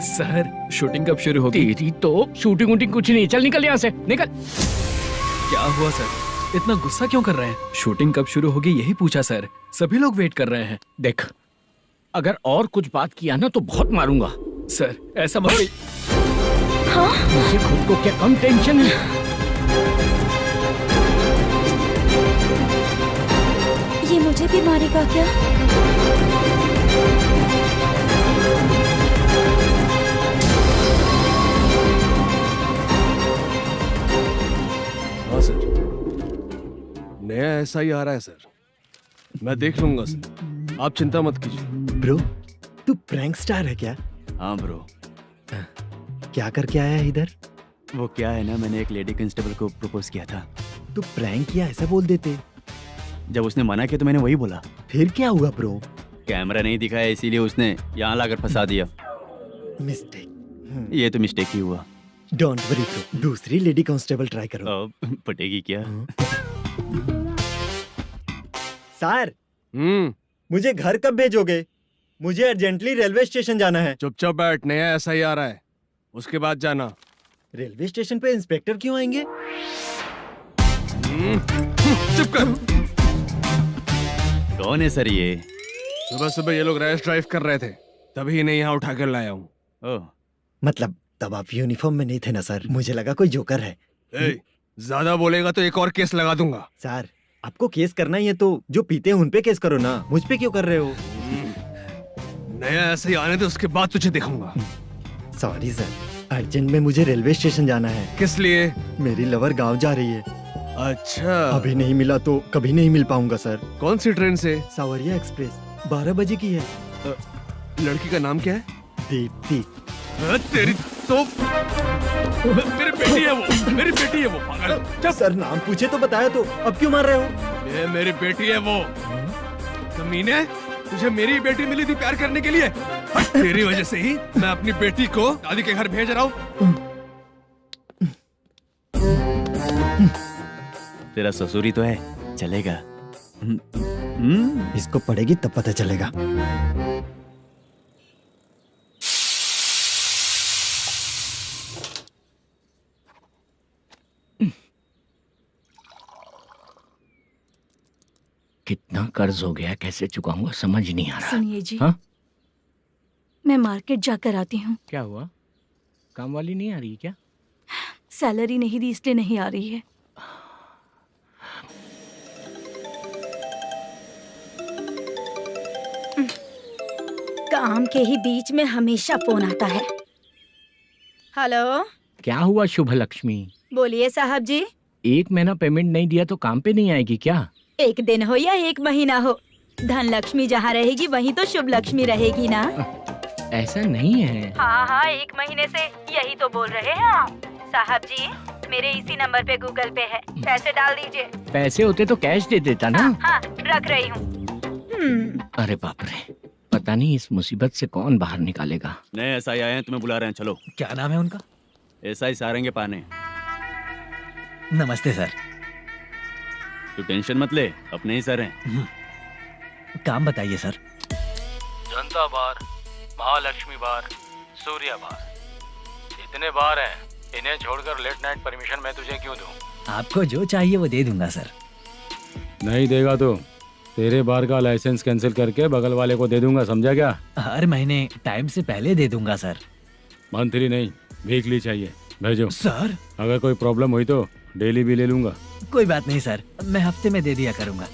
Sir shooting कब शुरू होगी? तेरी तो शूटिंग वूटिंग कुछ नहीं। चल निकल यहाँ से, निकल। क्या हुआ सर, इतना गुस्सा क्यों कर रहे हैं? शूटिंग कब शुरू होगी यही पूछा सर, सभी लोग वेट कर रहे हैं। देख, अगर और कुछ बात किया ना तो बहुत मारूंगा। सर ऐसा मत। मुझे खुद को क्या कम टेंशन है। ये मुझे भी मारेगा क्या? हाँ सर, नया ऐसा ही आ रहा है सर। मैं देख लूंगा सर, आप चिंता मत कीजिए। ब्रो, तू प्रैंक स्टार है क्या? हाँ ब्रो। क्या करके आया है इधर? वो क्या है ना, मैंने एक लेडी कांस्टेबल को प्रपोज किया था। तू प्रैंक किया ऐसा बोल देते। जब उसने मना किया तो मैंने वही बोला। फिर क्या हुआ ब्रो? कैमरा नहीं दिखाया इसीलिए उसने यहाँ लाकर फंसा दिया। मिस्टेक। ये तो मिस्टेक ही हुआ। डोंट वरी ब्रो, दूसरी लेडी कांस्टेबल ट्राई करो। अब पटेगी क्या? सर, मुझे घर कब भेजोगे? मुझे अर्जेंटली रेलवे स्टेशन जाना है। चुपचाप बैठ, नया ऐसा ही आ रहा है, उसके बाद जाना। रेलवे स्टेशन पे इंस्पेक्टर क्यों आएंगे? चुप कर। कौन है सर ये? सुबह सुबह ये लोग रैश ड्राइव कर रहे थे, तभी इन्हें यहाँ उठा कर लाया हूँ। ओह, मतलब तब आप यूनिफॉर्म में नहीं थे ना सर, मुझे लगा कोई जोकर है। ज्यादा बोलेगा तो एक और केस लगा दूंगा। सर, आपको केस करना ही है तो जो पीते हैं उन पे केस करो ना, मुझ पे क्यों कर रहे हो? नया ऐसे ही आने दे, उसके बाद तुझे दिखाऊंगा। सॉरी सर, अर्जेंट में मुझे रेलवे स्टेशन जाना है। किस लिए? मेरी लवर गांव जा रही है। अच्छा, अभी नहीं मिला तो कभी नहीं मिल पाऊंगा सर। कौन सी ट्रेन से? सावरिया एक्सप्रेस, 12 बजे की है। लड़की का नाम क्या है? दीप्ति। तेरी तो मेरी बेटी है वो, मेरी बेटी है वो, पागल। सर नाम पूछे तो बताया तो अब क्यों मार रहे हो? ये मेरी बेटी है वो। कमीने, तुझे मेरी बेटी मिली थी प्यार करने के लिए। तेरी वजह से ही मैं अपनी बेटी को दादी के घर भेज रहा हूँ। तेरा ससुरी तो है, चलेगा। इसको पड़ेगी तब पता चलेगा। कितना कर्ज हो गया, कैसे चुकाऊंगा समझ नहीं आ रहा। सुनिए जी, हाँ? मैं मार्केट जाकर आती हूँ। क्या हुआ, काम वाली नहीं आ रही क्या? सैलरी नहीं दी इसलिए नहीं आ रही है। काम के ही बीच में हमेशा फोन आता है। हेलो, क्या हुआ शुभ लक्ष्मी? बोलिए साहब जी। 1 महीना पेमेंट नहीं दिया तो काम पे नहीं आएगी क्या? 1 दिन हो या 1 महीना हो, धन लक्ष्मी जहाँ रहेगी वहीं तो शुभ लक्ष्मी रहेगी ना। ऐसा नहीं है। हाँ हाँ, 1 महीने से यही तो बोल रहे हैं आप। साहब जी, मेरे इसी नंबर पे गूगल पे है, पैसे डाल दीजिए। पैसे होते तो कैश दे देता ना। हाँ, रख रही हूँ। अरे बाप रे, पता नहीं इस मुसीबत से कौन बाहर निकालेगा। नए एसआई आए हैं, तुम्हें बुला रहे हैं, चलो। क्या नाम है उनका? एसआई सारंगे पाने। नमस्ते सर। तू टेंशन मत ले, अपने ही सर हैं। काम बताइए सर। जनता बार, महालक्ष्मी बार, सूर्या बार, इतने बार हैं, इन्हें छोड़कर लेट नाइट परमिशन मैं तुझे क्यों दूं? आपको जो चाहिए वो दे दूंगा सर। नहीं देगा तो तेरे बार का लाइसेंस कैंसिल करके बगल वाले को दे दूंगा, समझा क्या? हर महीने टाइम से पहले दे दूंगा सर। मंथली नहीं, वीकली चाहिए। भेजो। सर अगर कोई प्रॉब्लम हुई तो डेली भी ले लूंगा। कोई बात नहीं सर, मैं हफ्ते में दे दिया करूंगा।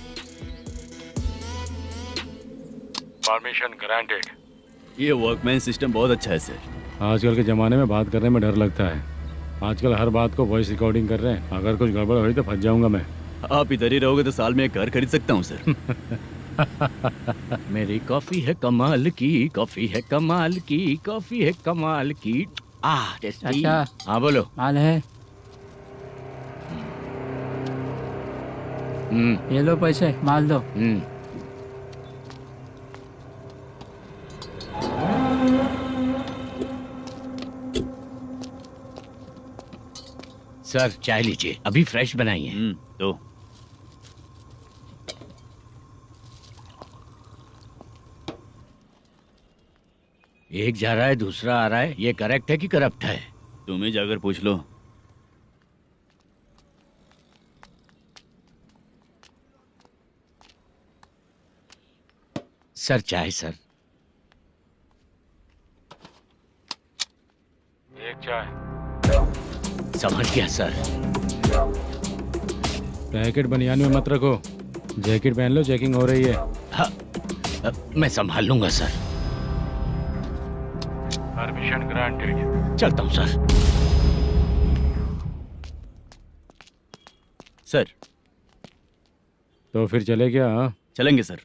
Permission granted. ये वर्कमैन सिस्टम बहुत अच्छा है सर। आजकल के ज़माने में बात करने में डर लगता है। आजकल हर बात को वॉइस रिकॉर्डिंग कर रहे हैं। अगर कुछ गड़बड़ हुई तो फंस जाऊंगा मैं। आप इधर ही रहोगे तो साल में एक घर खरीद सकता हूँ सर। मेरी कॉफी है कमाल की, कॉफी है कमाल की, कॉफी है कमाल की। टेस्टी। अच्छा। हाँ बोलो। माल है, ये लो पैसे, माल दो। सर चाय लीजिए, अभी फ्रेश बनाई है। तो एक जा रहा है दूसरा आ रहा है, ये करेक्ट है कि करप्ट है? तुम ही जाकर पूछ लो। सर चाय सर। एक चाय। समझ गया सर। पैकेट बनियान में मत रखो, जैकेट पहन लो, चेकिंग हो रही है। हाँ, मैं संभाल लूंगा सर। Permission granted. चलता हूँ सर। सर तो फिर चले क्या? हाँ? चलेंगे सर।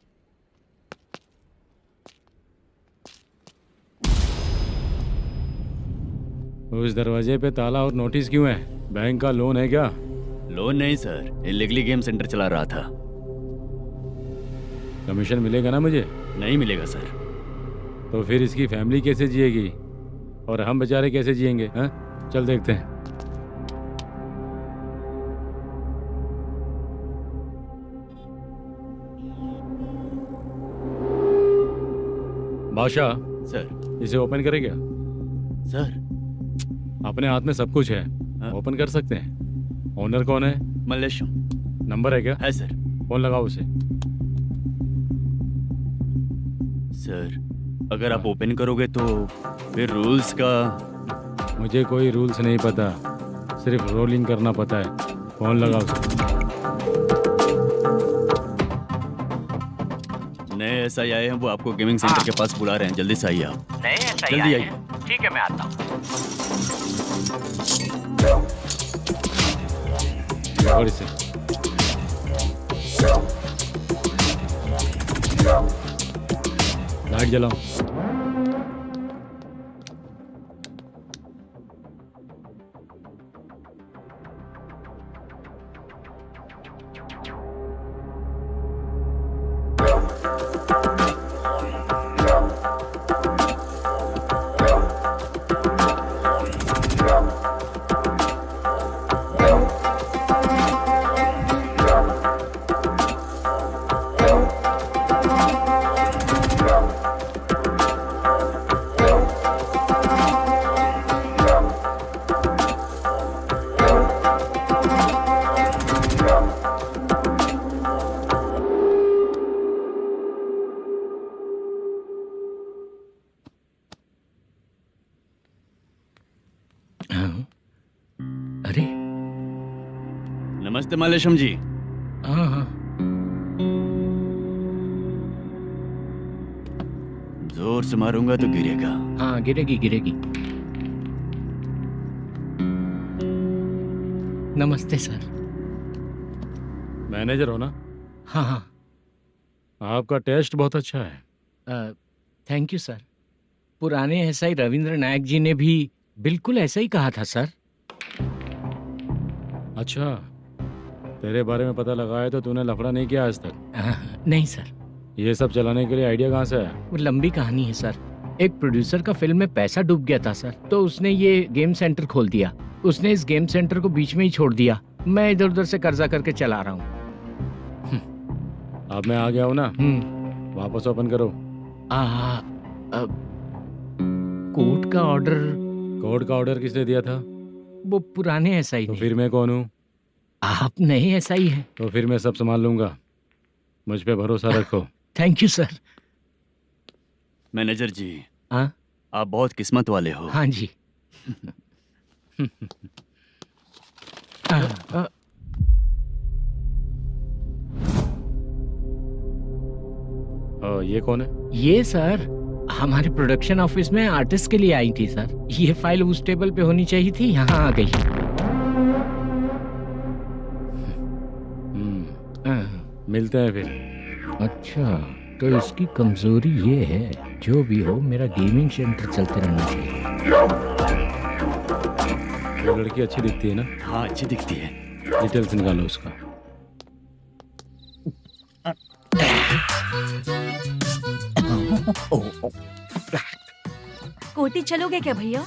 उस दरवाजे पे ताला और नोटिस क्यों है? बैंक का लोन है क्या? लोन नहीं सर, इलीगली गेम सेंटर चला रहा था। कमीशन मिलेगा ना मुझे? नहीं मिलेगा सर। तो फिर इसकी फैमिली कैसे जिएगी और हम बेचारे कैसे जिएंगे? हाँ, चल देखते हैं। बादशाह, सर। इसे ओपन करे क्या? सर अपने हाथ में सब कुछ है, हाँ? ओपन कर सकते हैं। ओनर कौन है? मल्लेशम। नंबर है क्या? है सर। फोन लगाओ उसे। सर अगर आप ओपन करोगे तो फिर रूल्स का। मुझे कोई रूल्स नहीं पता, सिर्फ रोलिंग करना पता है। फोन लगाओ उसे। नए SI आए हैं, वो आपको गेमिंग सेंटर के पास बुला रहे हैं। जल्दी से आइए आप। नहीं ऐसा ही जल्दी आए आइए। हैं। ठीक है मैं आता हूँ। पकड़ इसे। लाइट जलाओ। अरे नमस्ते मल्लेशम जी। हाँ हाँ जोर से मारूंगा तो गिरेगा। हाँ गिरेगी गिरेगी। नमस्ते सर। मैनेजर हो ना? हाँ हाँ। आपका टेस्ट बहुत अच्छा है। Thank you sir. पुराने SI रविंद्र नायक जी ने भी बिल्कुल ऐसा ही कहा था सर। अच्छा, तेरे बारे में पता लगा है तो तूने लफड़ा नहीं किया आज तक? नहीं सर। ये सब चलाने के लिए आइडिया कहाँ से आया? वो लंबी कहानी है सर। एक प्रोड्यूसर का फिल्म में पैसा डूब गया था सर, तो उसने ये गेम सेंटर खोल दिया। उसने इस गेम सेंटर को बीच में ही छोड़ दिया। मैं इधर उधर से कर्जा करके चला रहा हूँ। अब मैं आ गया हूँ ना, वापस ओपन करो। कोर्ट का ऑर्डर। कोर्ट का ऑर्डर किसने दिया था? वो पुराने एसआई तो ने। फिर मैं कौन हूँ? आप नए एसआई हैं। तो फिर मैं सब संभाल लूंगा, मुझ पे भरोसा रखो। Thank you sir. मैनेजर जी, हाँ आप बहुत किस्मत वाले हो। हाँ जी। ये कौन है? ये सर हमारे प्रोडक्शन ऑफिस में आर्टिस्ट के लिए आई थी सर। ये फाइल उस टेबल पे होनी चाहिए थी, यहाँ आ गई। मिलते हैं फिर। अच्छा, तो इसकी कमजोरी ये है, जो भी हो मेरा गेमिंग सेंटर चलते रहना चाहिए। वो लड़की अच्छी दिखती है ना? हाँ, अच्छी दिखती है। डिटेल्स निकालो उसका। कोटी चलोगे क्या भैया?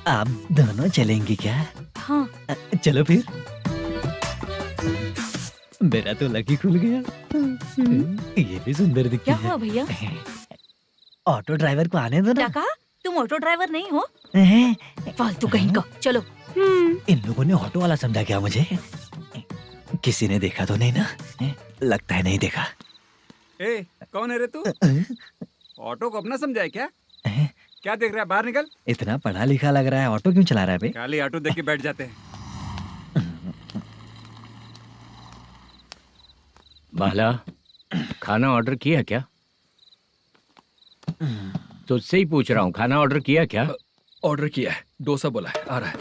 आप दोनों चलेंगे क्या? हाँ। चलो फिर। मेरा तो लकी खुल गया। ये भी सुंदर दिखती क्या है। हुआ भैया? ऑटो ड्राइवर को आने दो क्या ना। कहा? तुम ऑटो ड्राइवर नहीं हो? हैं? फालतू कहीं का। चलो। इन लोगों ने ऑटो वाला समझा क्या मुझे? किसी ने देखा तो नहीं ना? लगता है नहीं देखा। ए, कौन है रे तू? ऑटो को अपना समझा है क्या? क्या देख रहा है? बाहर निकल। इतना पढ़ा लिखा लग रहा है, ऑटो क्यों चला रहा है बे? खाली ऑटो देख के बैठ जाते हैं। बाला, खाना ऑर्डर किया क्या? तुझसे ही पूछ रहा हूँ, खाना ऑर्डर किया क्या? ऑर्डर किया है, डोसा बोला है, आ रहा है।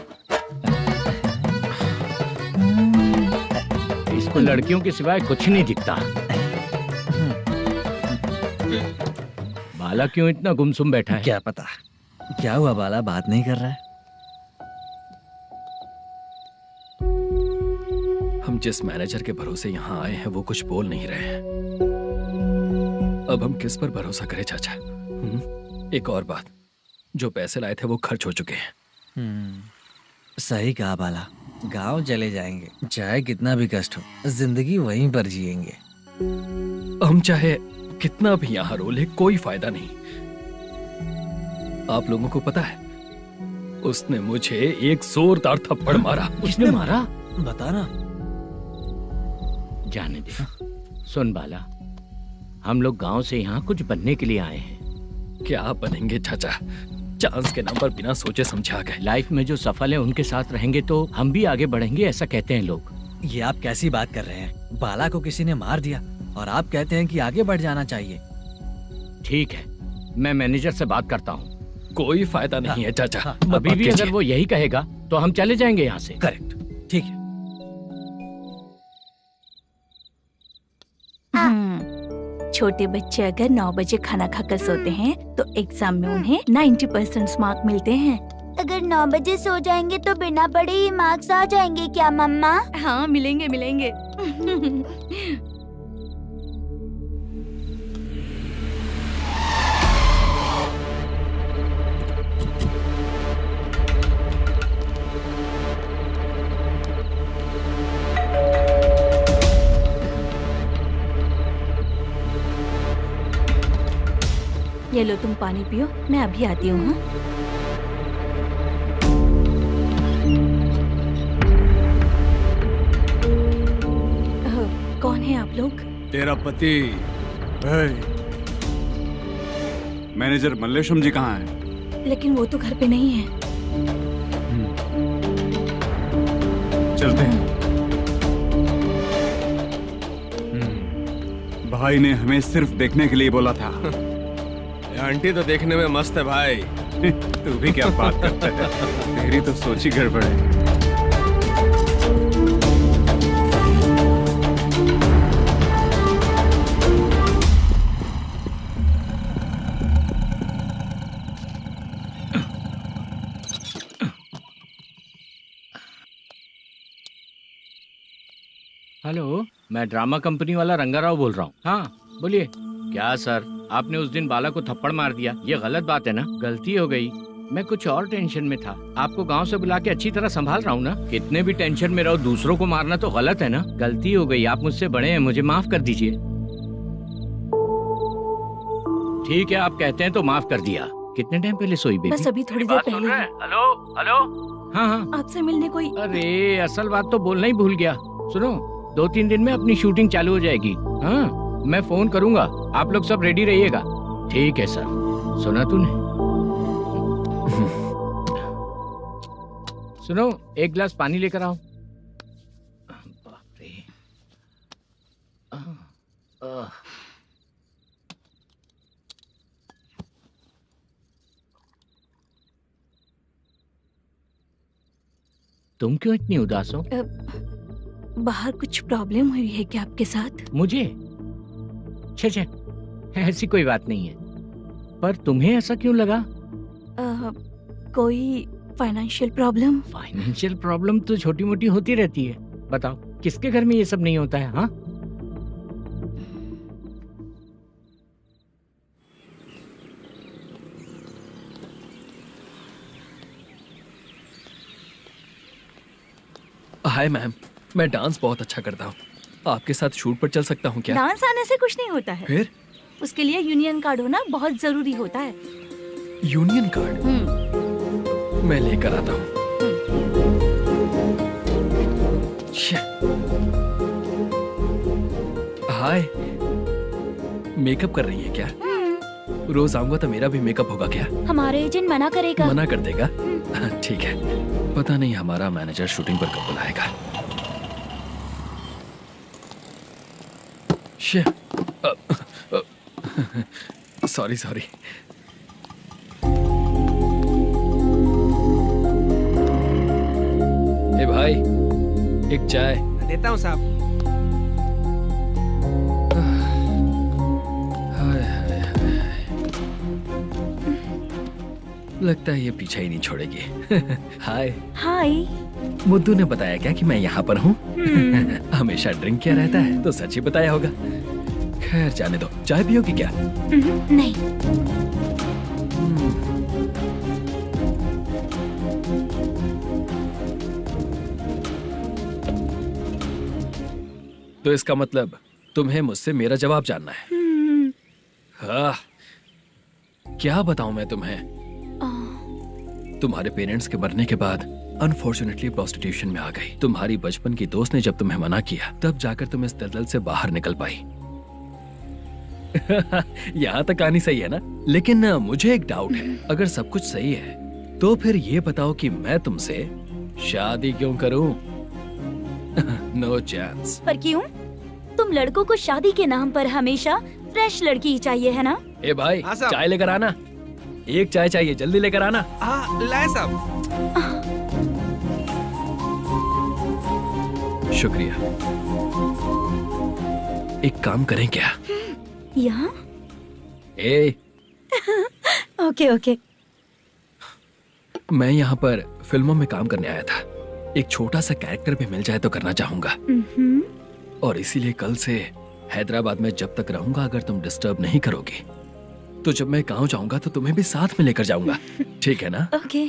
इसको लड़कियों के सिवाय कुछ नहीं दिखता। बाला क्यों इतना गुमसुम बैठा है? क्या पता क्या हुआ, बाला बात नहीं कर रहा है। हम जिस मैनेजर के भरोसे यहाँ आए हैं वो कुछ बोल नहीं रहे हैं। अब हम किस पर भरोसा करें चाचा? एक और बात, जो पैसे लाए थे वो खर्च हो चुके हैं। सही कहा बाला, गांव चले जाएंगे, चाहे कितना भी कष्ट हो, जिंदगी वहीं पर जिएंगे। हम चाहे कितना भी यहाँ रो ले, कोई फायदा नहीं। आप लोगों को पता है, उसने मुझे एक जोरदार थप्पड़ मारा। उसने मारा? बता ना। जाने दे। सुन बाला, हम लोग गांव से यहाँ कुछ बनने के लिए आए हैं। क्या बनेंगे चाचा? चांस के नाम पर बिना सोचे समझे आ गए। लाइफ में जो सफल है उनके साथ रहेंगे तो हम भी आगे बढ़ेंगे, ऐसा कहते हैं लोग। ये आप कैसी बात कर रहे हैं? बाला को किसी ने मार दिया और आप कहते हैं कि आगे बढ़ जाना चाहिए। ठीक है, मैं मैनेजर से बात करता हूँ। कोई फायदा नहीं है चाचा। अभी भी अगर वो यही कहेगा तो हम चले जाएंगे यहाँ से। करेक्ट, ठीक है। छोटे बच्चे अगर 9 बजे खाना खाकर सोते हैं तो एग्जाम में उन्हें 90% मार्क मिलते हैं। अगर 9 बजे सो जाएंगे तो बिना पढ़े ही मार्क्स आ जाएंगे क्या मम्मा? हाँ, मिलेंगे मिलेंगे। ये लो, तुम पानी पियो, मैं अभी आती हूँ। हाँ? कौन है आप लोग? तेरा पति। मैनेजर मल्लेशम जी कहाँ हैं? लेकिन वो तो घर पे नहीं है। चलते हैं। भाई ने हमें सिर्फ देखने के लिए बोला था। आंटी तो देखने में मस्त है भाई। तू भी क्या बात करता है? तेरी तो सोच ही गड़बड़ है। हेलो, मैं ड्रामा कंपनी वाला रंगाराव बोल रहा हूँ। हाँ बोलिए। क्या सर, आपने उस दिन बाला को थप्पड़ मार दिया, ये गलत बात है ना? गलती हो गई, मैं कुछ और टेंशन में था। आपको गांव से बुला के अच्छी तरह संभाल रहा हूँ ना। कितने भी टेंशन में रहो, दूसरों को मारना तो गलत है ना। गलती हो गई, आप मुझसे बड़े हैं, मुझे माफ कर दीजिए। ठीक है, आप कहते हैं तो माफ कर दिया। कितने टाइम पहले सोई बेबी? बस अभी थोड़ी देर पहले। हेलो हेलो हाँ हाँ। आपसे मिलने कोई अरे असल बात तो बोलना ही भूल गया। सुनो, 2-3 दिन में अपनी शूटिंग चालू हो जाएगी। हाँ, मैं फोन करूंगा, आप लोग सब रेडी रहिएगा। ठीक है सर। सुना तूने? सुनो, एक गिलास पानी लेकर आओ। बाप रे। तुम क्यों इतनी उदास हो? बाहर कुछ प्रॉब्लम हुई है क्या आपके साथ? मुझे? छे, ऐसी कोई बात नहीं है। पर तुम्हें ऐसा क्यों लगा? कोई फाइनेंशियल प्रॉब्लम? फाइनेंशियल प्रॉब्लम तो छोटी मोटी होती रहती है। बताओ, किसके घर में ये सब नहीं होता है? हाँ, हाय मैम, मैं डांस बहुत अच्छा करता हूँ। आपके साथ शूट पर चल सकता हूँ क्या? डांस आने से कुछ नहीं होता है। फिर? उसके लिए यूनियन कार्ड होना बहुत जरूरी होता है। Union card? मैं लेकर आता हूँ। हाय, मेकअप कर रही है क्या? रोज आऊंगा तो मेरा भी मेकअप होगा क्या? हमारे एजेंट मना करेगा। मना कर देगा? ठीक है, पता नहीं हमारा मैनेजर शूटिंग पर कब बुलाएगा। सॉरी। ए भाई, एक चाय। देता हूँ साहब। लगता है ये पीछा ही नहीं छोड़ेगी। हाय। हाय। मुद्दू ने बताया क्या कि मैं यहाँ पर हूँ? हमेशा ड्रिंक किया रहता है तो सच ही बताया होगा। खैर जाने दो, चाय पियोगी क्या? नहीं। तो इसका मतलब तुम्हें मुझसे मेरा जवाब जानना है? हाँ, क्या बताऊं मैं तुम्हें? तुम्हारे पेरेंट्स के मरने के बाद अनफॉर्चुनेटली प्रोस्टिट्यूशन में आ गई। तुम्हारी बचपन की दोस्त ने जब तुम्हें मना किया, तब जाकर तुम इस दलदल से बाहर निकल पाई। यहाँ तक कहानी सही है ना? लेकिन मुझे एक डाउट है। अगर सब कुछ सही है तो फिर ये बताओ कि मैं तुमसे शादी क्यों करूं? No chance. पर क्यों? तुम लड़कों को शादी के नाम पर हमेशा फ्रेश लड़की ही चाहिए, है ना? ए भाई, हाँ साहब। चाय लेकर आना। एक चाय चाहिए, जल्दी लेकर आना। हाँ लाए साहब। शुक्रिया। एक काम करें क्या? यहाँ? ए, ओके। मैं यहाँ पर फिल्मों में काम करने आया था। एक छोटा सा कैरेक्टर भी मिल जाए तो करना चाहूंगा। और इसीलिए कल से हैदराबाद में जब तक रहूंगा, अगर तुम डिस्टर्ब नहीं करोगी तो जब मैं गांव जाऊंगा तो तुम्हें भी साथ में लेकर जाऊंगा। ठीक है ना? ओके।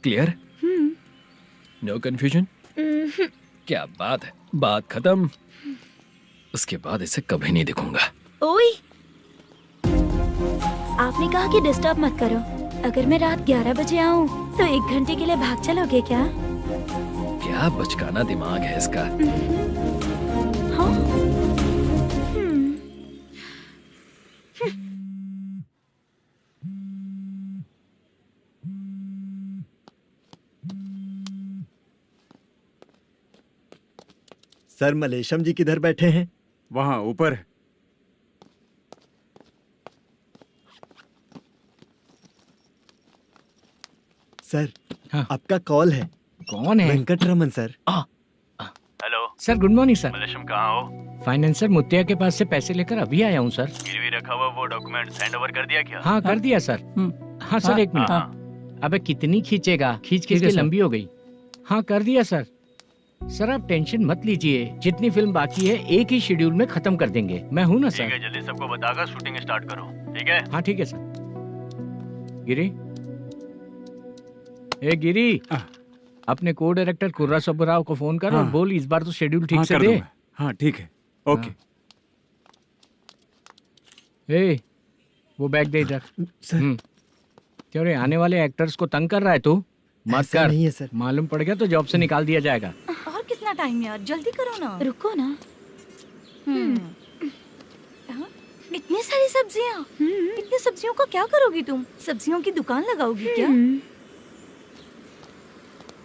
क्लियर? No confusion? क्या बात है, बात खत्म। उसके बाद इसे कभी नहीं दिखूंगा। ओए, आपने कहा कि डिस्टर्ब मत करो। अगर मैं रात 11 बजे आऊँ तो 1 घंटे के लिए भाग चलोगे क्या? क्या बचकाना दिमाग है इसका। हाँ? सर, मलेशम जी किधर बैठे हैं? वहाँ ऊपर है। सर, हाँ। आपका कॉल है। कौन है? Venkataraman sir. Hello sir, good morning sir. Malesham, कहाँ हो? फाइनेंसर मुत्तिया के पास से पैसे लेकर अभी आया हूँ सर। गिरवी रखा हुआ वो डॉक्यूमेंट हैंड ओवर कर दिया क्या? हाँ, कर दिया सर। हाँ सर, 1 मिनट। अबे कितनी खींचेगा? खींच के लंबी हो गई। हाँ, कर दिया सर। सर आप टेंशन मत लीजिए, जितनी फिल्म बाकी है एक ही शेड्यूल में खत्म कर देंगे। मैं हूँ ना ठीक सर। है, जल्दी सबको बताकर शूटिंग स्टार्ट करो। ठीक है? हाँ ठीक है सर। गिरी, ए गिरी, अपने को डायरेक्टर कुर्रा सुब्बराव को फोन कर और हाँ। बोल इस बार तो शेड्यूल ठीक हाँ, से कर दे। दूंगा। हाँ ठीक है, ओके। ए, वो बैग दे इधर। सर। क्यों रे, आने वाले एक्टर्स को तंग कर रहा है तू? मत ऐसा कर। नहीं है सर। मालूम पड़ गया तो जॉब से निकाल दिया जाएगा। और कितना टाइम यार, जल्दी करो ना। रुको ना। हाँ? इतनी सारी सब्जियाँ, इतनी सब्जियों का क्या करोगी तुम? सब्जियों की दुकान लगाओगी क्या?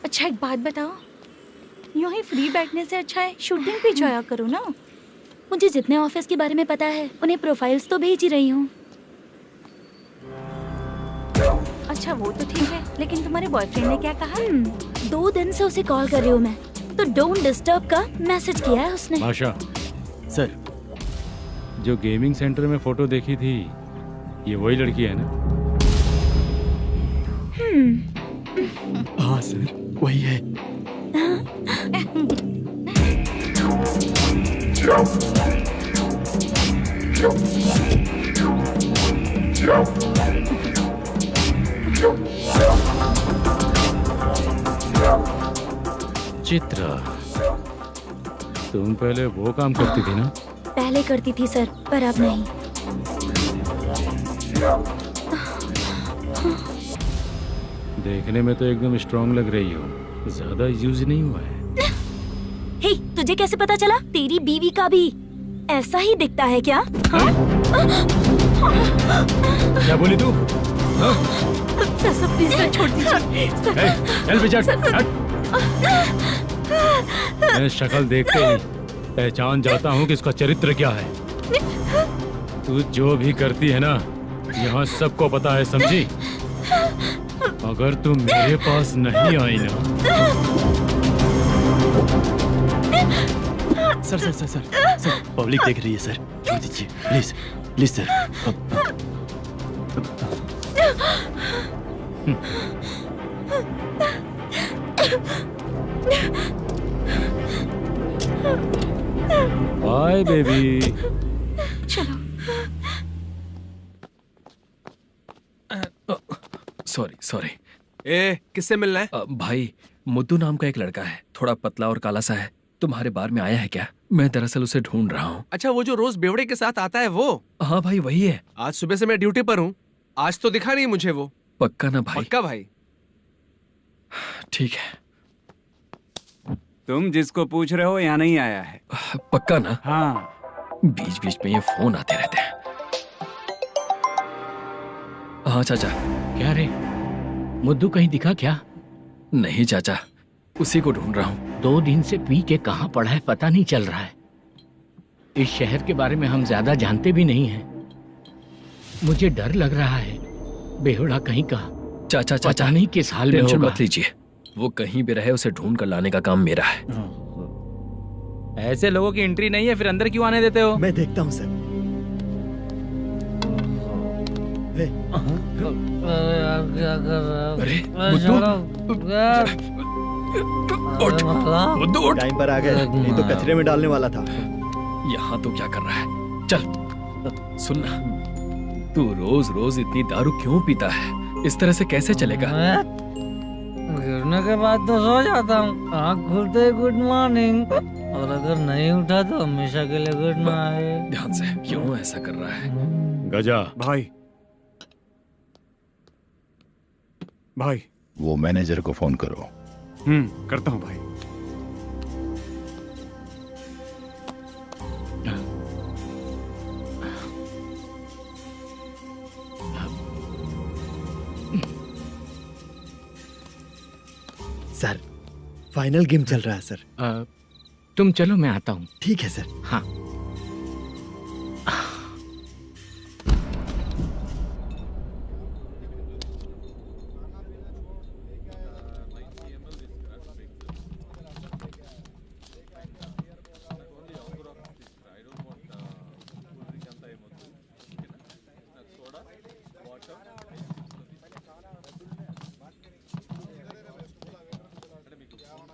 अच्छा एक बात बताओ, यूं ही फ्री बैठने से अच्छा है शूटिंग पे जाया करो ना। मुझे जितने ऑफिस के बारे में पता है उन्हें प्रोफाइल्स तो भेज ही रही हूँ। अच्छा वो तो ठीक है, लेकिन तुम्हारे बॉयफ्रेंड ने क्या कहा? 2 दिन से उसे कॉल कर रही हूँ मैं, तो डोंट डिस्टर्ब का मैसेज किया है उसने। माशा, सर जो गेमिंग सेंटर में फोटो देखी थी, ये वही लड़की है ना? हाँ सर वही है। चित्रा, तुम पहले वो काम करती थी ना? पहले करती थी सर, पर अब नहीं। देखने में तो एकदम स्ट्रांग लग रही हो, ज्यादा यूज नहीं हुआ है। हे, तुझे कैसे पता चला? तेरी बीवी का भी ऐसा ही दिखता है क्या? हाँ? क्या बोली तू? सर प्लीज सर छोड़ दीजिए। चल बेटा, मैं शक्ल देखते ही पहचान जाता हूँ कि इसका चरित्र क्या है। तू जो भी करती है ना, यहाँ सबको पता है, समझी? अगर तू मेरे पास नहीं आई ना। सर पब्लिक देख रही है सर, छोड़ दीजिए please please sir. Bye baby. चलो। Sorry sorry. ए, किससे मिलना है? भाई, मुद्दू नाम का एक लड़का है, थोड़ा पतला और काला सा है। तुम्हारे बार में आया है क्या? मैं दरअसल उसे ढूंढ रहा हूँ। अच्छा, वो जो रोज बेवड़े के साथ आता है वो? हाँ भाई वही है। आज सुबह से मैं ड्यूटी पर हूँ, आज तो दिखा नहीं मुझे वो। पक्का ना भाई? पक्का भाई। ठीक है। तुम जिसको पूछ रहे हो यहाँ नहीं आया है। पक्का ना? हाँ। बीच बीच में ये फोन आते रहते हैं। हाँ चाचा। क्या रे, मुद्दू कहीं दिखा क्या? नहीं चाचा, उसी को ढूंढ रहा हूँ। 2 दिन से पी के कहाँ पड़ा है पता नहीं चल रहा है। इस शहर के बारे में हम ज्यादा जानते भी नहीं हैं। मुझे डर लग रहा है, बेहुड़ा कहीं का। चाचा पता नहीं किस हाल में टेंशन होगा। मत लीजिए, वो कहीं भी रहे उसे ढूंढ कर लाने का काम मेरा है। ऐसे लोगों की एंट्री नहीं है, फिर अंदर क्यों आने देते हो? मैं देखता हूँ सर। अरे मुद्दू उठ। टाइम पर आ गए, नहीं तो कचरे में डालने वाला था। यहाँ तो क्या कर रहा है? चल सुनना, तू रोज रोज इतनी दारू क्यों पीता है? इस तरह से कैसे चलेगा? गिरने के बाद तो सो जाता हूँ, आँख खुलते ही गुड मॉर्निंग, और अगर नहीं उठा तो हमेशा के लिए गुड नाइट। ध्यान से, क्यों ऐसा कर रहा है? गजा। भाई वो मैनेजर को फोन करो। करता हूँ भाई। सर फाइनल गेम चल रहा है सर। तुम चलो, मैं आता हूँ। ठीक है सर। हाँ।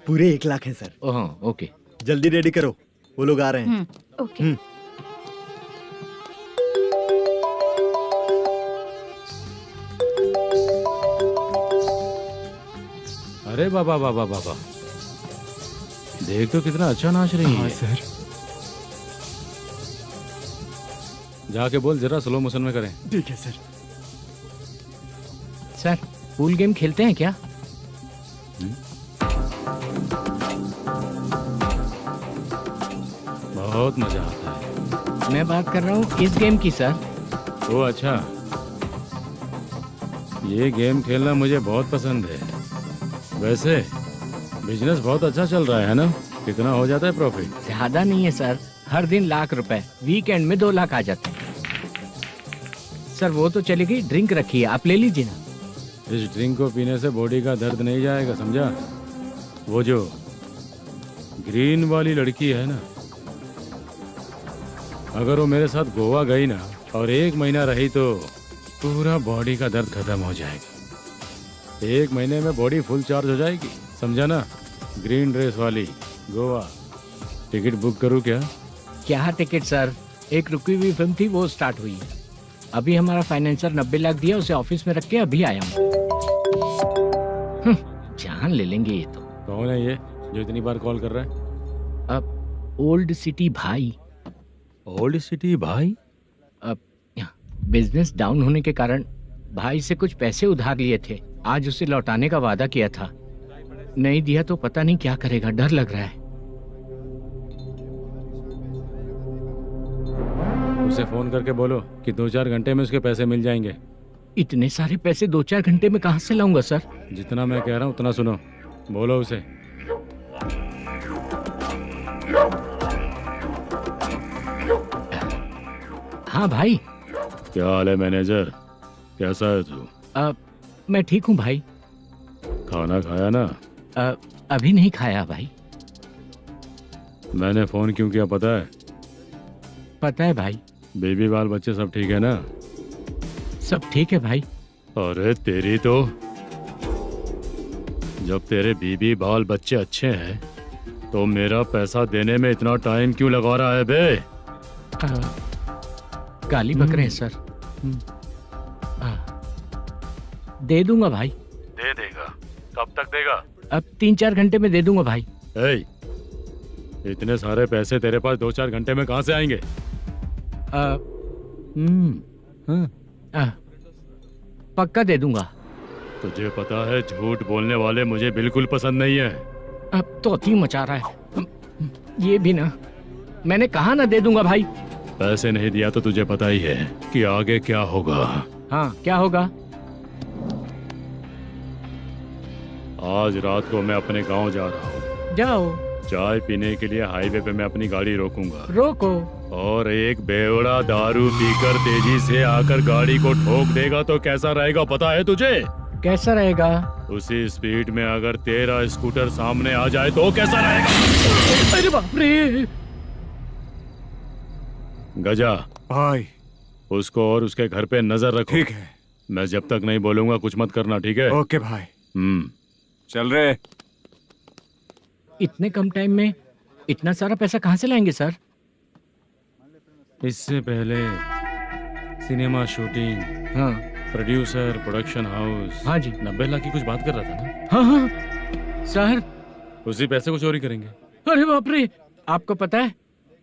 पूरे 1 लाख हैं सर। Oh okay. जल्दी रेडी करो, वो लोग आ रहे हैं। ओके। अरे बाबा बाबा बाबा, देख तो कितना अच्छा नाच रही है। सर। जाके बोल जरा स्लो मोशन में करें। ठीक है सर। सर पूल गेम खेलते हैं क्या? बहुत मजा आता है। मैं बात कर रहा हूँ इस गेम की सर। ओ अच्छा, ये गेम खेलना मुझे बहुत पसंद है। वैसे बिजनेस बहुत अच्छा चल रहा है ना? कितना हो जाता है प्रॉफिट? ज्यादा नहीं है सर, हर दिन लाख रुपए, वीकेंड में 2 लाख आ जाते हैं। सर वो तो चलेगी, ड्रिंक रखी है, आप ले लीजिए ना। इस ड्रिंक को पीने से बॉडी का दर्द नहीं जाएगा, समझा? वो जो ग्रीन वाली लड़की है ना, अगर वो मेरे साथ गोवा गई ना और 1 महीना रही तो पूरा बॉडी का दर्द खत्म हो जाएगा। 1 महीने में बॉडी फुल चार्ज हो जाएगी, समझा ना? ग्रीन ड्रेस वाली गोवा। टिकट बुक करूँ क्या? क्या टिकट सर, एक रुकी हुई फिल्म थी वो स्टार्ट हुई है। अभी हमारा फाइनेंसर 90 लाख दिया, उसे ऑफिस में रख के अभी आया हूँ। जान ले लेंगे ये तो। कौन है ये जो इतनी बार कॉल कर रहा है? अब ओल्ड सिटी भाई। ओल्ड सिटी भाई? अब बिजनेस डाउन होने के कारण भाई से कुछ पैसे उधार लिए थे, आज उसे लौटाने का वादा किया था। नहीं दिया तो पता नहीं क्या करेगा, डर लग रहा है। उसे फोन करके बोलो कि 2-4 घंटे में उसके पैसे मिल जाएंगे। इतने सारे पैसे 2-4 घंटे में कहाँ से लाऊंगा सर? जितना मैं कह रहा हूँ उतना सुनो, बोलो उसे। हाँ भाई। क्या हाल है मैनेजर, कैसा है तू? मैं ठीक हूँ भाई। खाना खाया ना? अभी नहीं खाया भाई। मैंने फोन क्यों किया पता है? पता है भाई। बेबी बाल बच्चे सब ठीक है ना? सब ठीक है भाई। अरे तेरी तो, जब तेरे बीबी बाल बच्चे अच्छे हैं तो मेरा पैसा देने में इतना टाइम क्यों लगा रहा है बे? गाली बक रहे हैं सर। दे दूंगा भाई। दे देगा? कब तक देगा? अब 3-4 घंटे में दे दूंगा भाई। इतने सारे पैसे तेरे पास 2-4 घंटे में कहाँ से आएंगे? पक्का दे दूंगा। तुझे पता है झूठ बोलने वाले मुझे बिल्कुल पसंद नहीं है। अब तो अति मचा रहा है ये भी ना। मैंने कहा ना दे दूंगा भाई। पैसे नहीं दिया तो तुझे पता ही है कि आगे क्या होगा। हाँ क्या होगा? आज रात को मैं अपने गांव जा रहा हूँ। जाओ। चाय पीने के लिए हाईवे पे मैं अपनी गाड़ी रोकूंगा। रोको। और एक बेवड़ा दारू पीकर तेजी से आकर गाड़ी को ठोक देगा तो कैसा रहेगा पता है तुझे? कैसा रहेगा? उसी स्पीड में अगर तेरा स्कूटर सामने आ जाए तो कैसा रहेगा? अरे बाप रे। गजा भाई, उसको और उसके घर पे नजर रखो। ठीक है। मैं जब तक नहीं बोलूंगा कुछ मत करना, ठीक है? ओके भाई। चल रहे। इतने कम टाइम में इतना सारा पैसा कहाँ से लाएंगे सर? इससे पहले सिनेमा शूटिंग, हाँ, प्रोड्यूसर, प्रोडक्शन हाउस। हाँ जी। 90 लाख की कुछ बात कर रहा था ना? हाँ हाँ सर। उसी पैसे को चोरी करेंगे। अरे बाप रे, आपको पता है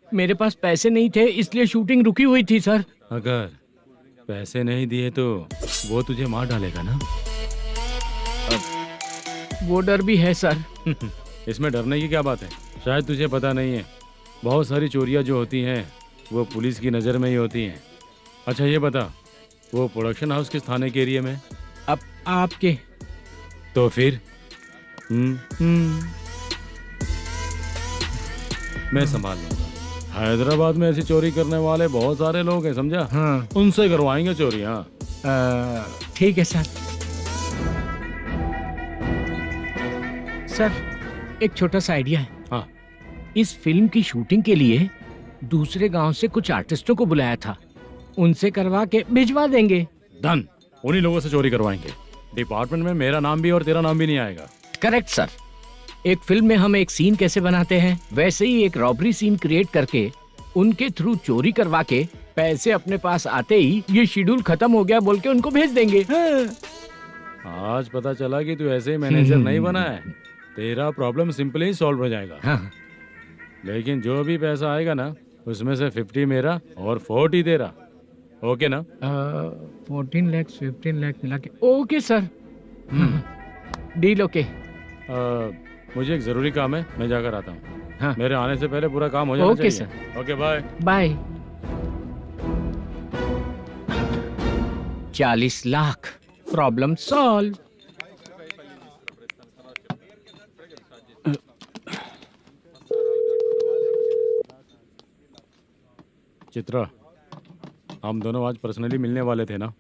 मेरे पास पैसे नहीं थे इसलिए शूटिंग रुकी हुई थी सर। अगर पैसे नहीं दिए तो वो तुझे मार डालेगा ना? वो डर भी है सर। इसमें डरने की क्या बात है? शायद तुझे पता नहीं है, बहुत सारी चोरियां जो होती हैं वो पुलिस की नज़र में ही होती हैं। अच्छा ये बता, वो प्रोडक्शन हाउस किस थाने के एरिया में? अब आपके। तो फिर मैं संभाल लूंगा। हैदराबाद में ऐसी चोरी करने वाले बहुत सारे लोग हैं, समझा? हाँ। उनसे करवाएंगे चोरी। हाँ ठीक है सर। सर एक छोटा सा आइडिया है। हाँ। इस फिल्म की शूटिंग के लिए दूसरे गांव से कुछ आर्टिस्टों को बुलाया था, उनसे करवा के भिजवा देंगे। डन, उन्हीं लोगों से चोरी करवाएंगे। डिपार्टमेंट में मेरा नाम भी और तेरा नाम भी नहीं आएगा। Correct sir. एक फिल्म में हम एक सीन कैसे बनाते हैं वैसे ही एक रॉबरी सीन क्रिएट करके उनके थ्रू चोरी करवा के पैसे अपने पास आते ही ये शेड्यूल खत्म हो गया बोल के उनको भेज देंगे। आज पता चला कि तू ऐसे ही मैनेजर नहीं बना है। तेरा प्रॉब्लम सिंपली ही सॉल्व हो जाएगा। हाँ। लेकिन जो भी पैसा आएगा ना उसमें से 50 मेरा और 40 तेरा। ओके ना? 14 लाख 15 लाख मिला के। Okay sir. Deal okay. मुझे एक जरूरी काम है, मैं जाकर आता हूँ। हाँ। मेरे आने से पहले पूरा काम हो जाना ओके चाहिए। Okay bye. Bye. 40 lakh, problem solve. Chitra, हम दोनों आज पर्सनली मिलने वाले थे ना?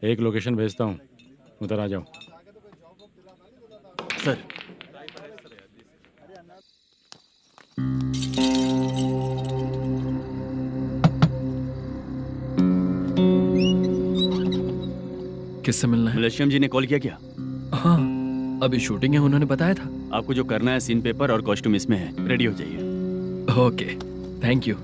एक लोकेशन भेजता हूँ, उधर आ जाओ। सर, किससे मिलना है? मलेशियम जी ने कॉल किया क्या? हाँ, अभी शूटिंग है, उन्होंने बताया था। आपको जो करना है, सीन पेपर और कॉस्ट्यूम इसमें है, रेडी हो जाइए। Okay, thank you.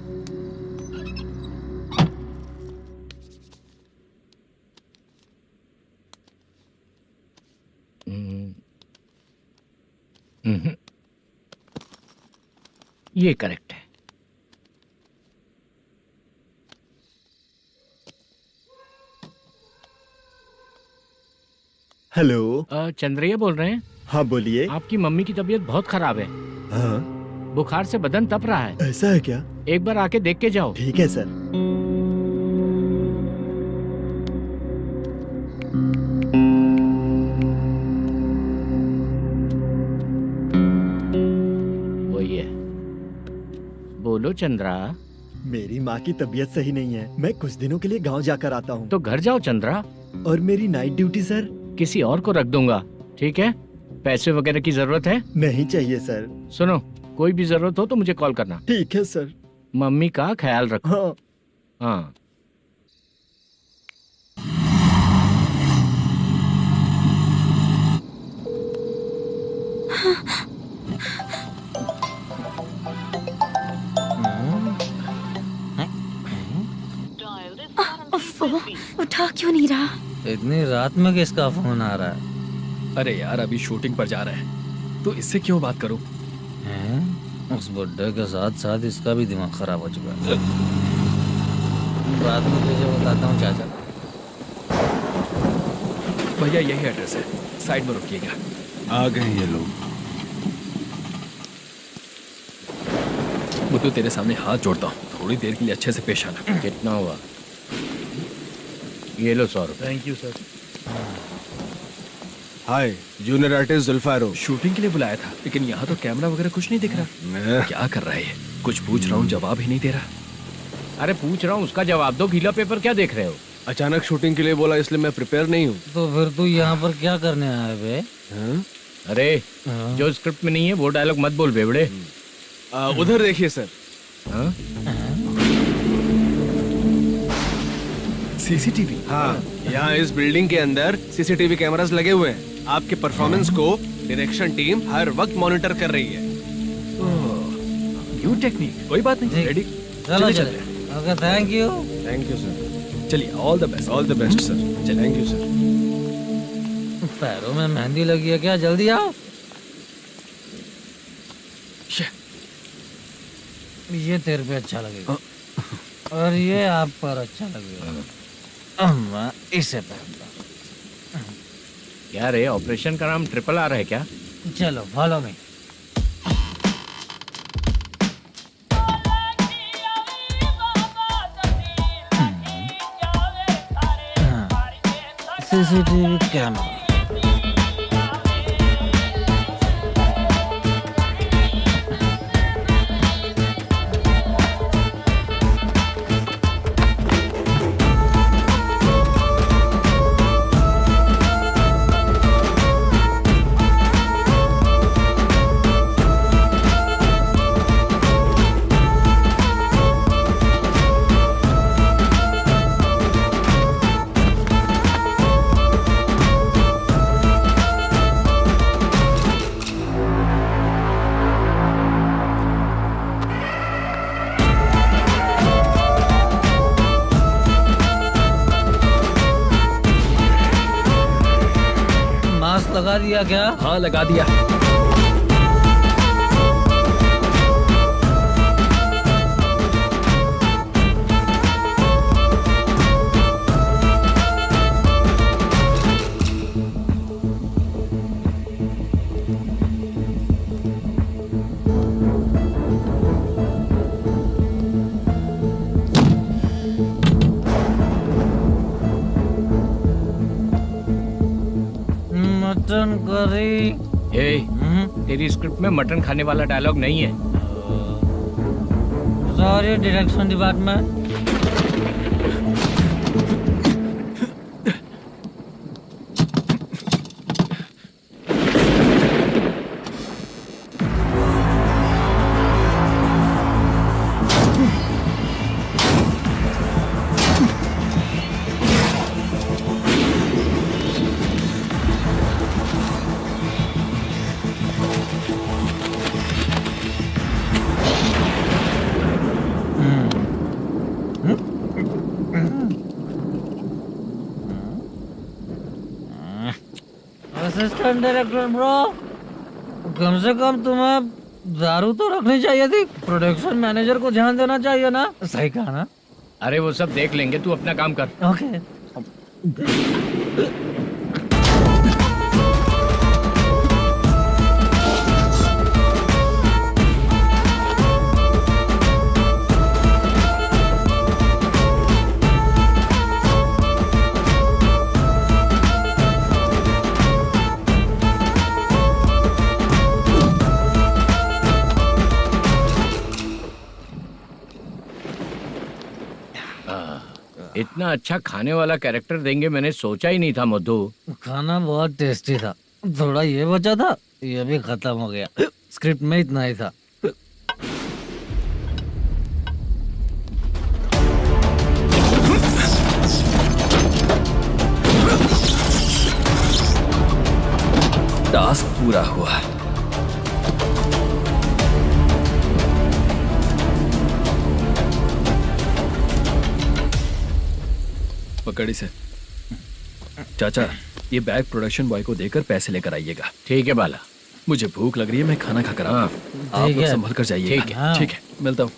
ये करेक्ट है। हेलो। चंद्रैया बोल रहे हैं? हाँ बोलिए। आपकी मम्मी की तबीयत बहुत खराब है। हाँ। बुखार से बदन तप रहा है। ऐसा है क्या? एक बार आके देख के जाओ। ठीक है सर। वही है। बोलो चंद्रा। मेरी माँ की तबीयत सही नहीं है, मैं कुछ दिनों के लिए गांव जाकर आता हूँ। तो घर जाओ चंद्रा। और मेरी नाइट ड्यूटी सर? किसी और को रख दूंगा, ठीक है? पैसे वगैरह की जरूरत है? नहीं चाहिए सर। सुनो, कोई भी जरूरत हो तो मुझे कॉल करना। ठीक है सर। मम्मी का ख्याल रखो। हाँ। हाँ। उठा क्यों नहीं रहा? इतनी रात में किसका फोन आ रहा है? अरे यार, अभी शूटिंग पर जा रहे हैं, तो इससे क्यों बात करूं? हैं? उस बुड्ढे के साथ साथ इसका भी दिमाग खराब हो चुका है। रात में तुझे बताता हूँ चाचा। भैया यही एड्रेस है, साइड में रुकिएगा। आ गए ये लोग। बुद्धू, तेरे सामने हाथ जोड़ता हूँ, थोड़ी देर के लिए अच्छे से पेश आना। कितना हुआ? ये लो 100 रुपए। Thank you sir. Hi, junior artist Zulfar हो। शूटिंग के लिए बुलाया था, लेकिन यहाँ तो कैमरा वगैरह कुछ नहीं दिख रहा। क्या कर रहा है ये? कुछ पूछ रहा हूँ, जवाब ही नहीं दे रहा। अरे पूछ रहा हूँ, उसका जवाब दो। गीला पेपर क्या देख रहे हो? अचानक शूटिंग के लिए बोला, इसलिए मैं प्रिपेयर नहीं हूँ। तो फिर तू यहाँ पर क्या करने आया बे? अरे जो स्क्रिप्ट में नहीं है वो डायलॉग मत बोल बेवड़े। उधर देखिए सर। सीसीटीवी? हाँ, यहाँ इस बिल्डिंग के अंदर सीसीटीवी कैमरास लगे हुए हैं। आपके परफॉर्मेंस को डायरेक्शन टीम हर वक्त मॉनिटर कर रही है। न्यू टेक्निक, कोई बात नहीं। रेडी? चलो चले। Okay, thank you. Thank you sir. चलिए, all the best. All the best sir. Thank you sir. पैरों में मेहंदी लगी है क्या? जल्दी आओ। ये तेरे पे अच्छा लगेगा और ये आप पर अच्छा लगेगा। मैं इसे पहनता। क्या रे, ऑपरेशन का नाम ट्रिपल आर है क्या? चलो फॉलो मी। CCTV camera. लगा दिया क्या? हाँ, लगा दिया। Mutton curry. तेरी स्क्रिप्ट में मटन खाने वाला डायलॉग नहीं है। Sorry direction department. Assistant director bro, कम से कम तुम्हें दारू तो रखनी चाहिए थी। प्रोडक्शन मैनेजर को ध्यान देना चाहिए ना। सही कहा ना? अरे वो सब देख लेंगे, तू अपना काम कर। ओके। इतना अच्छा खाने वाला कैरेक्टर देंगे मैंने सोचा ही नहीं था मधु। खाना बहुत टेस्टी था। थोड़ा ये बचा था, ये भी खत्म हो गया। स्क्रिप्ट में इतना ही था। टास्क पूरा हुआ। पकड़ी से चाचा, ये बैग प्रोडक्शन बॉय को देकर पैसे लेकर आइएगा। ठीक है बाला। मुझे भूख लग रही है, मैं खाना खाकर आता हूँ। आप लोग संभल कर जाइए। ठीक है। ठीक है, मिलता हूँ।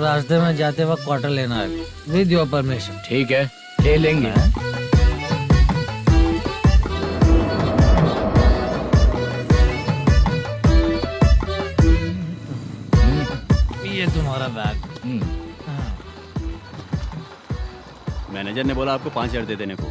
रास्ते में जाते वक्त क्वार्टर लेना है, विद योर परमिशन। ठीक है, ले लेंगे। ये तुम्हारा बैग। मैनेजर ने बोला आपको 5,000 दे देने को।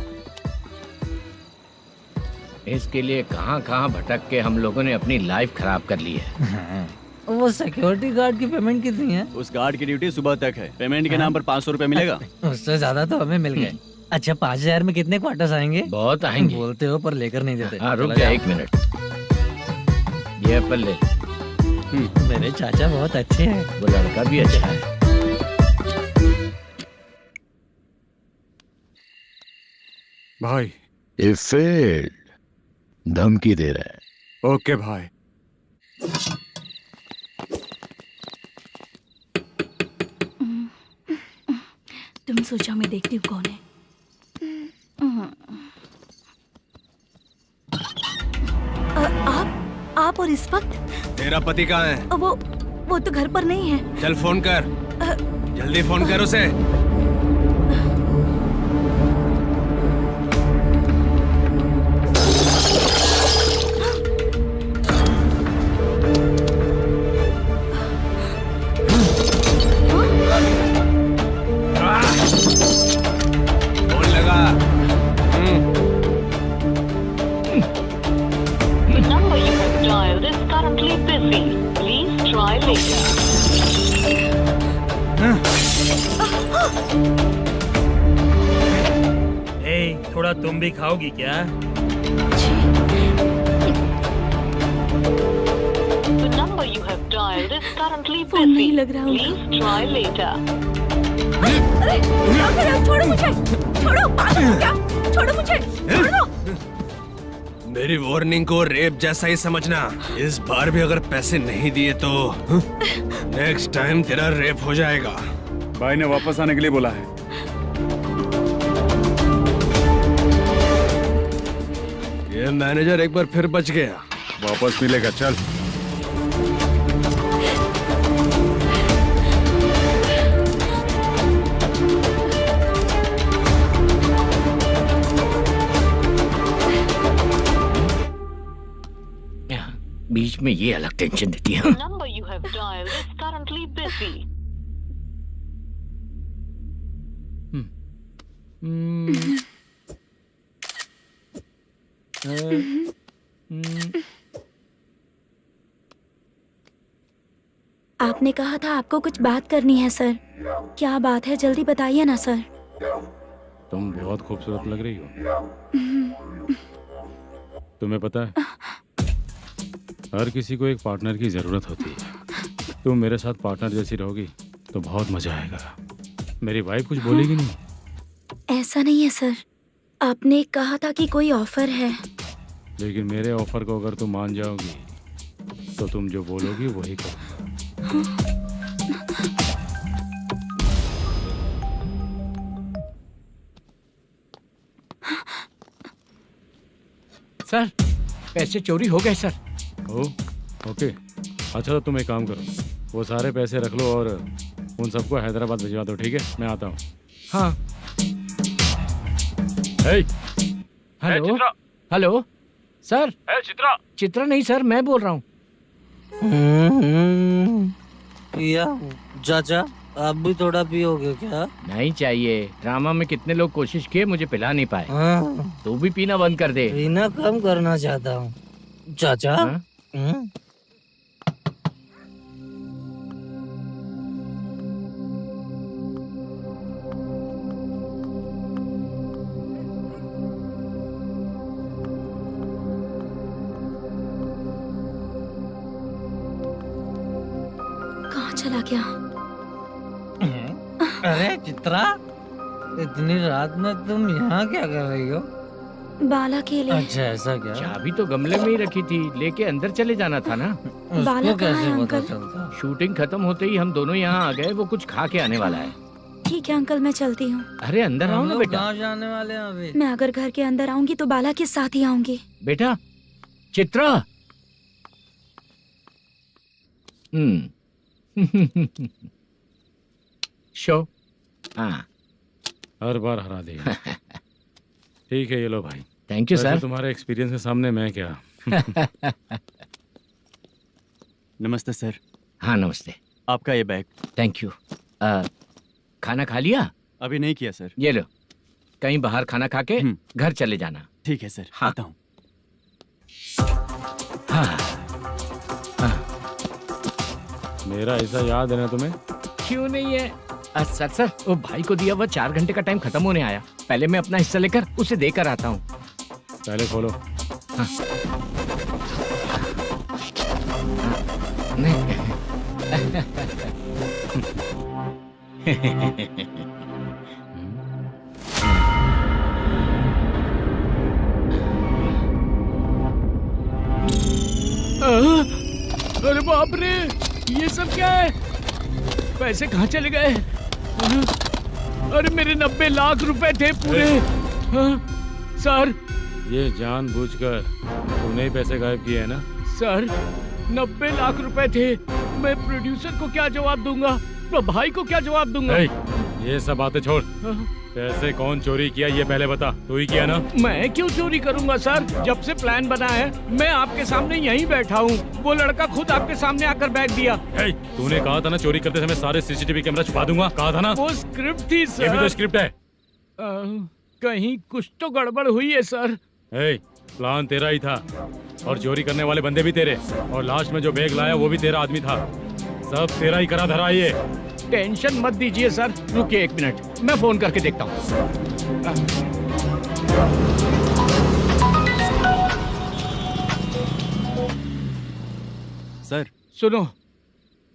इसके लिए कहाँ कहाँ भटक के हम लोगों ने अपनी लाइफ खराब कर ली है। वो सिक्योरिटी गार्ड की पेमेंट कितनी है? उस गार्ड की ड्यूटी सुबह तक है। पेमेंट के नाम पर 500 रुपए मिलेगा। उससे ज्यादा तो हमें मिल गए। अच्छा 5,000 में कितने क्वार्टर्स आएंगे? बहुत आएंगे। बोलते हो पर लेकर नहीं देते। हाँ रुक जा 1 मिनट। ये एप्पल ले। मेरे चाचा बहुत अच्छे हैं। वो लड़का भी अच्छा है। भाई ये फेल्ड धमकी दे रहा है। ओके भाई। तुम सोचा मैं देखती हूँ कौन है। आप और इस वक्त तेरा पति कहाँ है? वो तो घर पर नहीं है। चल फोन कर, जल्दी फोन कर उसे। फोन लगा। number you have dialed is currently busy. Please try later. थोड़ा तुम भी खाओगी क्या? The number you have dialed is currently phone नहीं busy. लग रहा उनका। Please try later. अरे क्या कर रहे हो? छोड़ो मुझे, छोड़ो, पागल हो क्या? छोड़ो मुझे, छोड़ो। मेरी वार्निंग को रेप जैसा ही समझना। इस बार भी अगर पैसे नहीं दिए तो नेक्स्ट टाइम तेरा रेप हो जाएगा। भाई ने वापस आने के लिए बोला है। ये मैनेजर एक बार फिर बच गया। वापस मिलेगा, चल। बीच में ये अलग टेंशन देती है। The number you have dialed is currently busy. आपने कहा था आपको कुछ बात करनी है सर। क्या बात है, जल्दी बताइए ना सर। तुम बहुत खूबसूरत लग रही हो। तुम्हें पता है, हर किसी को एक पार्टनर की जरूरत होती है। तुम मेरे साथ पार्टनर जैसी रहोगी तो बहुत मजा आएगा। मेरी वाइफ कुछ बोलेगी नहीं? ऐसा नहीं है सर, आपने कहा था कि कोई ऑफर है। लेकिन मेरे ऑफर को अगर तुम मान जाओगी तो तुम जो बोलोगी वही करूँगा। सर पैसे चोरी हो गए सर। ओके, अच्छा तो तुम एक काम करो, वो सारे पैसे रख लो और उन सबको हैदराबाद भिजवा दो, ठीक है? मैं आता हूँ। हाँ। Hello hello sir. Chitra? Chitra नहीं सर, मैं बोल रहा हूँ। या चाचा आप भी थोड़ा पियोगे क्या? नहीं चाहिए, ड्रामा में कितने लोग कोशिश किए मुझे पिला नहीं पाए। तू भी पीना बंद कर दे। पीना कम करना चाहता हूँ चाचा। कहाँ चला गया? अरे चित्रा, इतनी रात में तुम यहाँ क्या कर रही हो? बाला के लिए। अच्छा ऐसा क्या? चाबी तो गमले में ही रखी थी, लेके अंदर चले जाना था ना। बाला उसको कहाँ है कैसे पता अंकल? चलता? शूटिंग खत्म होते ही हम दोनों यहाँ आ गए, वो कुछ खा के आने वाला है। ठीक है अंकल, मैं चलती हूँ। अरे अंदर आओ हम ना लोग बेटा। कहाँ जाने वाले हैं अभी? मैं अगर घर के अंदर आऊंगी तो बाला के साथ ही आऊंगी। बेटा चित्रा। शो। हाँ हर बार हरा देगा। ठीक है, ये लो भाई। थैंक यू वैसे सर। तुम्हारे एक्सपीरियंस के सामने मैं क्या। नमस्ते सर। हाँ नमस्ते। आपका ये बैग। Thank you. खाना खा लिया? अभी नहीं किया सर। ये लो, कहीं बाहर खाना खा के घर चले जाना। ठीक है सर। हाँ। आता हूँ। हाँ। मेरा ऐसा याद है ना तुम्हें? क्यों नहीं है सर। सर वो भाई को दिया हुआ 4 घंटे का टाइम खत्म होने आया, पहले मैं अपना हिस्सा लेकर उसे देकर आता हूँ। पहले खोलो। हाँ। अरे बाप रे, ये सब क्या है? पैसे कहाँ चले गए? अरे मेरे 90 लाख रुपए थे पूरे। सर ये जानबूझकर तूने ही पैसे गायब किए हैं ना? सर 90 लाख रुपए थे, मैं प्रोड्यूसर को क्या जवाब दूंगा, तो भाई को क्या जवाब दूंगा? ये सब बातें छोड़, पैसे कौन चोरी किया ये पहले बता। तू ही किया ना? मैं क्यों चोरी करूंगा सर, जब से प्लान बना है मैं आपके सामने यहीं बैठा हूँ, वो लड़का खुद आपके सामने आकर बैग दिया। तूने कहा था ना चोरी करते समय सारे सीसीटीवी कैमरा छुपा दूंगा, कहा था ना? वो स्क्रिप्ट थी सर। ये भी तो स्क्रिप्ट है। कहीं कुछ तो गड़बड़ हुई है सर। प्लान तेरा ही था और चोरी करने वाले बंदे भी तेरे, और लास्ट में जो बैग लाया वो भी तेरा आदमी था। सब तेरा ही करा धरा। ये टेंशन मत दीजिए सर, रुकिए 1 मिनट, मैं फोन करके देखता हूँ। सर सुनो,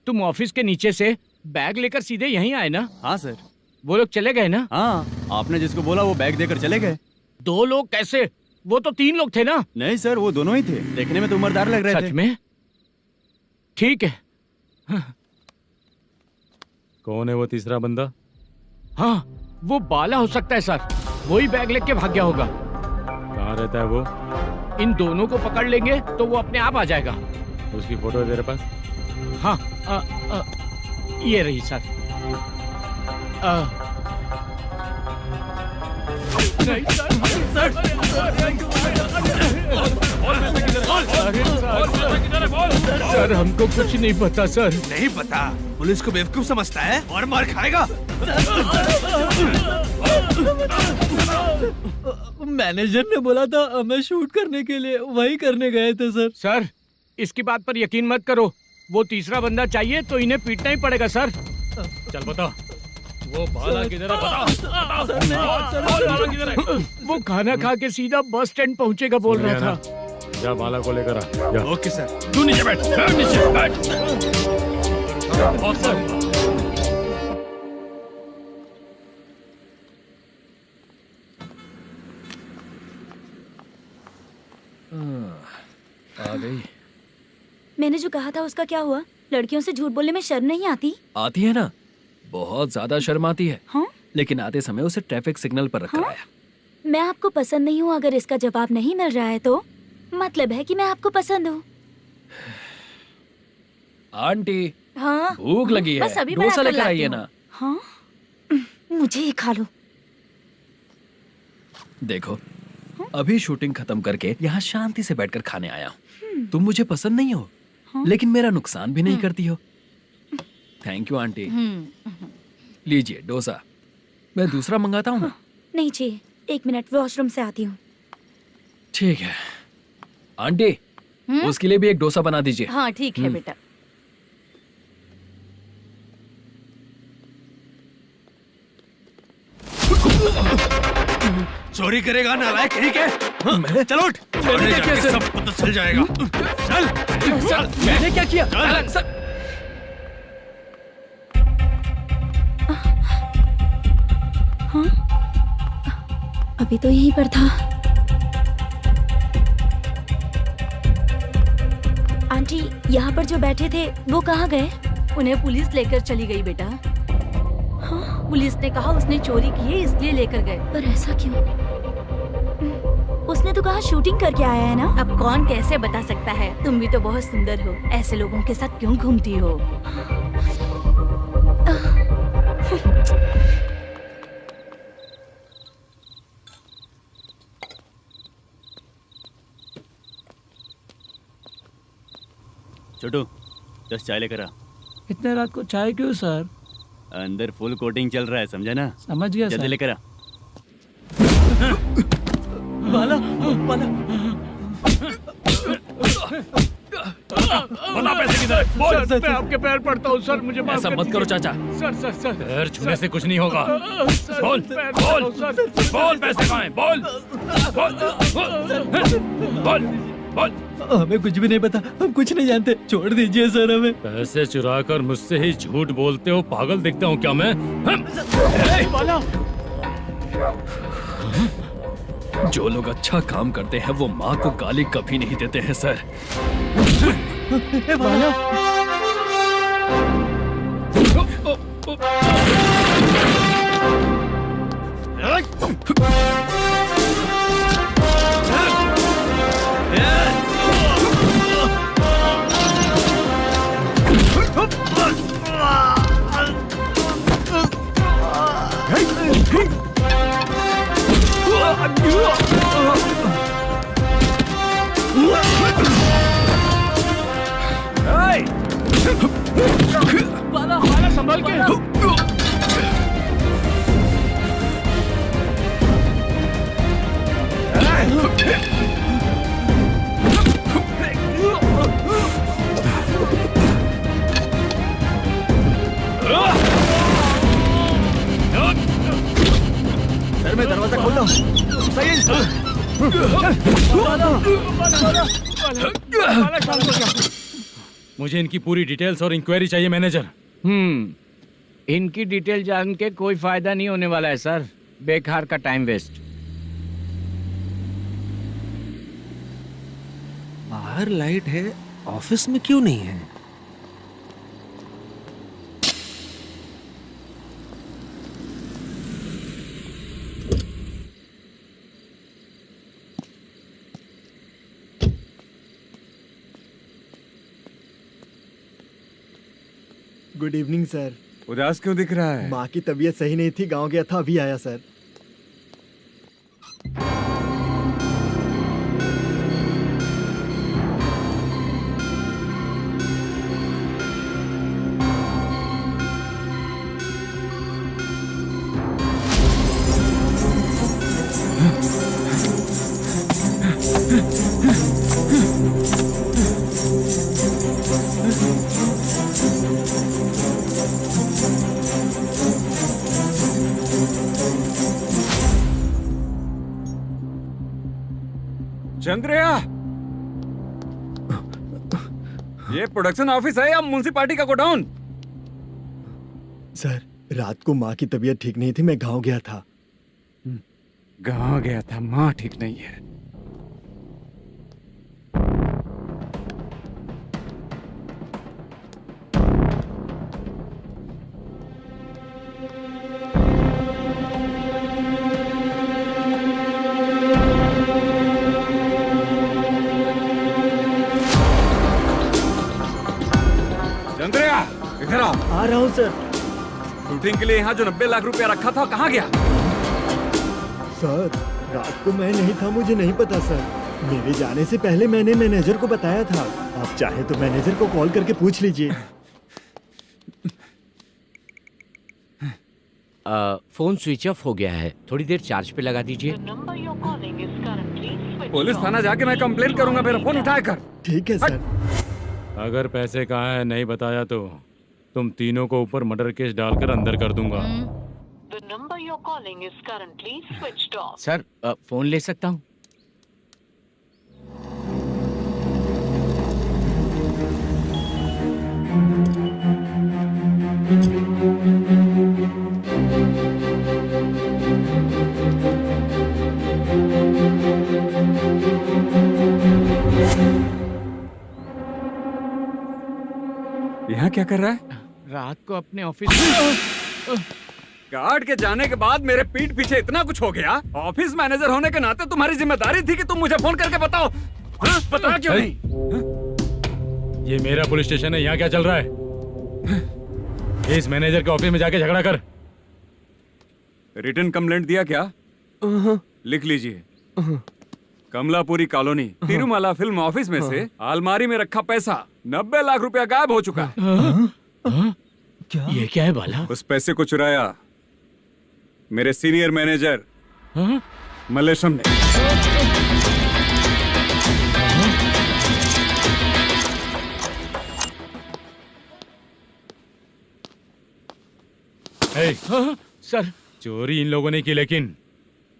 तुम ऑफिस के नीचे से बैग लेकर सीधे यहीं आए ना? हाँ सर। वो लोग चले गए ना? हाँ, आपने जिसको बोला वो बैग देकर चले गए। 2 लोग कैसे? वो तो 3 लोग थे ना? नहीं सर, वो दोनों ही थे, देखने में तो उम्रदार लग रहे थे। सच में? ठीक है। कौन है वो तीसरा बंदा? हाँ, वो बाला हो सकता है सर, वही बैग लेके भाग गया होगा। कहाँ रहता है वो? इन दोनों को पकड़ लेंगे तो वो अपने आप आ जाएगा। उसकी फोटो है तेरे पास? हाँ ये रही सर। नहीं सर, हमको कुछ नहीं पता सर। नहीं पता? पुलिस को बेवकूफ समझता है और मार खाएगा। मैनेजर ने बोला था हमें शूट करने के लिए, वही करने गए थे सर। सर इसकी बात पर यकीन मत करो, वो तीसरा बंदा चाहिए तो इन्हें पीटना ही पड़ेगा सर। चल बता, वो बाला किधर है? बता, बोल बाला किधर है? वो खाना खा के सीधा बस स्टैंड पहुंचेगा बोल रहा था। जा बाला को लेकर आ। जा। Okay sir. तू नीचे बैठ, नीचे बैठ। बहुत सर। आ गई। मैंने जो कहा था उसका क्या हुआ? लड़कियों से झूठ बोलने में शर्म नहीं आती? आती है ना, बहुत ज्यादा शर्म आती है। हाँ? लेकिन आते समय उसे ट्रैफिक सिग्नल पर रखा हाँ? आया। मैं आपको पसंद नहीं हूँ अगर इसका जवाब नहीं मिल रहा है तो मतलब है कि मैं आपको पसंद हूँ। आंटी हाँ? भूख लगी है, बस अभी डोसा बनाकर लेकर लाती आइए हूँ। ना। हाँ? मुझे ही खा लो। देखो अभी शूटिंग खत्म करके यहाँ शांति से बैठकर खाने आया हूँ। तुम मुझे पसंद नहीं हो, लेकिन मेरा नुकसान भी नहीं करती हो। Thank you aunty. लीजिए डोसा। मैं दूसरा मंगाता हूँ ना? नहीं चाहिए, 1 मिनट वॉशरूम से आती हूँ। ठीक है आंटी, उसके लिए भी एक डोसा बना दीजिए। हाँ ठीक है बेटा। चोरी करेगा नालायक कहीं के? हाँ, चल उठ। मैंने क्या किया? सब पता चल जाएगा। चल सर, मैंने क्या किया? सर, हाँ? अभी तो यहीं पर था। आंटी यहाँ पर जो बैठे थे वो कहाँ गए? उन्हें पुलिस लेकर चली गई बेटा। हाँ? पुलिस ने कहा उसने चोरी की है इसलिए लेकर गए। पर ऐसा क्यों? उसने तो कहा शूटिंग करके आया है ना। अब कौन कैसे बता सकता है? तुम भी तो बहुत सुंदर हो, ऐसे लोगों के साथ क्यों घूमती हो? छोटू 10 चाय लेकर आ। इतने रात को चाय क्यों सर? अंदर फुल कोटिंग चल रहा है, समझा ना? समझ गया जल्दी सर। लेकर आ। बाला बाला बता पैसे किधर है? बोल। सर मैं आपके पैर पड़ता हूँ सर, मुझे माफ ऐसा कर मत करो दीजिए। चाचा। सर सर सर पैर छूने से कुछ नहीं होगा। सर, बोल पैर बोल पड़ता हूँ, सर। बोल, पैसे कहाँ हैं? बोल बोल बोल बोल। हमें कुछ भी नहीं पता, हम कुछ नहीं जानते, छोड़ दीजिए सर हमें। पैसे चुराकर मुझसे ही झूठ बोलते हो, पागल दिखता हूँ क्या मैं? बाला जो लोग अच्छा काम करते हैं वो माँ को गाली कभी नहीं देते हैं सर। बाला बाला संभाल के। सर मैं दरवाजा खोलता हूँ। सही है मुझे इनकी पूरी डिटेल्स और इंक्वायरी चाहिए मैनेजर। इनकी डिटेल जान के कोई फायदा नहीं होने वाला है सर, बेकार का टाइम वेस्ट। बाहर लाइट है, ऑफिस में क्यों नहीं है? Good evening sir. उदास क्यों दिख रहा है? माँ की तबीयत सही नहीं थी, गांव गया था, अभी आया सर। चंद्रया, ये प्रोडक्शन ऑफिस है या म्युनिसिपालिटी का गोडाउन? सर, रात को माँ की तबीयत ठीक नहीं थी, मैं गांव गया था। गांव गया था, माँ ठीक नहीं है। चंद्रया, इधर आओ। आ रहा हूँ सर। शूटिंग के लिए यहाँ जो 90 लाख रुपया रखा था, कहाँ गया? सर, रात को मैं नहीं था, मुझे नहीं पता सर। मेरे जाने से पहले मैंने मैनेजर को बताया था। आप चाहे तो मैनेजर को कॉल करके पूछ लीजिए। फोन स्विच ऑफ हो गया है, थोड़ी देर चार्ज पे लगा दीजिए। The number you're calling is currently switched police off. थाना जाके मैं कंप्लेंट करूंगा, मेरा फोन उठाया कर। ठीक है सर। अगर पैसे कहाँ है नहीं बताया तो तुम तीनों को ऊपर मर्डर केस डालकर अंदर कर दूंगा। The number you're calling is currently switched off. Sir, phone ले सकता हूँ? यहाँ क्या कर रहा है? रात को अपने ऑफिस गार्ड के जाने के बाद मेरे पीठ पीछे इतना कुछ हो गया। ऑफिस मैनेजर होने के नाते तुम्हारी जिम्मेदारी थी कि तुम मुझे फोन करके बताओ। हाँ? बता क्यों नहीं? ये मेरा पुलिस स्टेशन है, यहाँ क्या चल रहा है? इस मैनेजर के ऑफिस में जाके झगड़ा कर। रिटन कंप्लेंट दिया क्या? लिख लीजिए। Kamalapuri colony, Tirumala film office में से अलमारी में रखा पैसा 90 लाख रुपया गायब हो चुका है। ये क्या है बाला? उस पैसे को चुराया मेरे सीनियर मैनेजर मल्लेशम ने। सर, चोरी इन लोगों ने की, लेकिन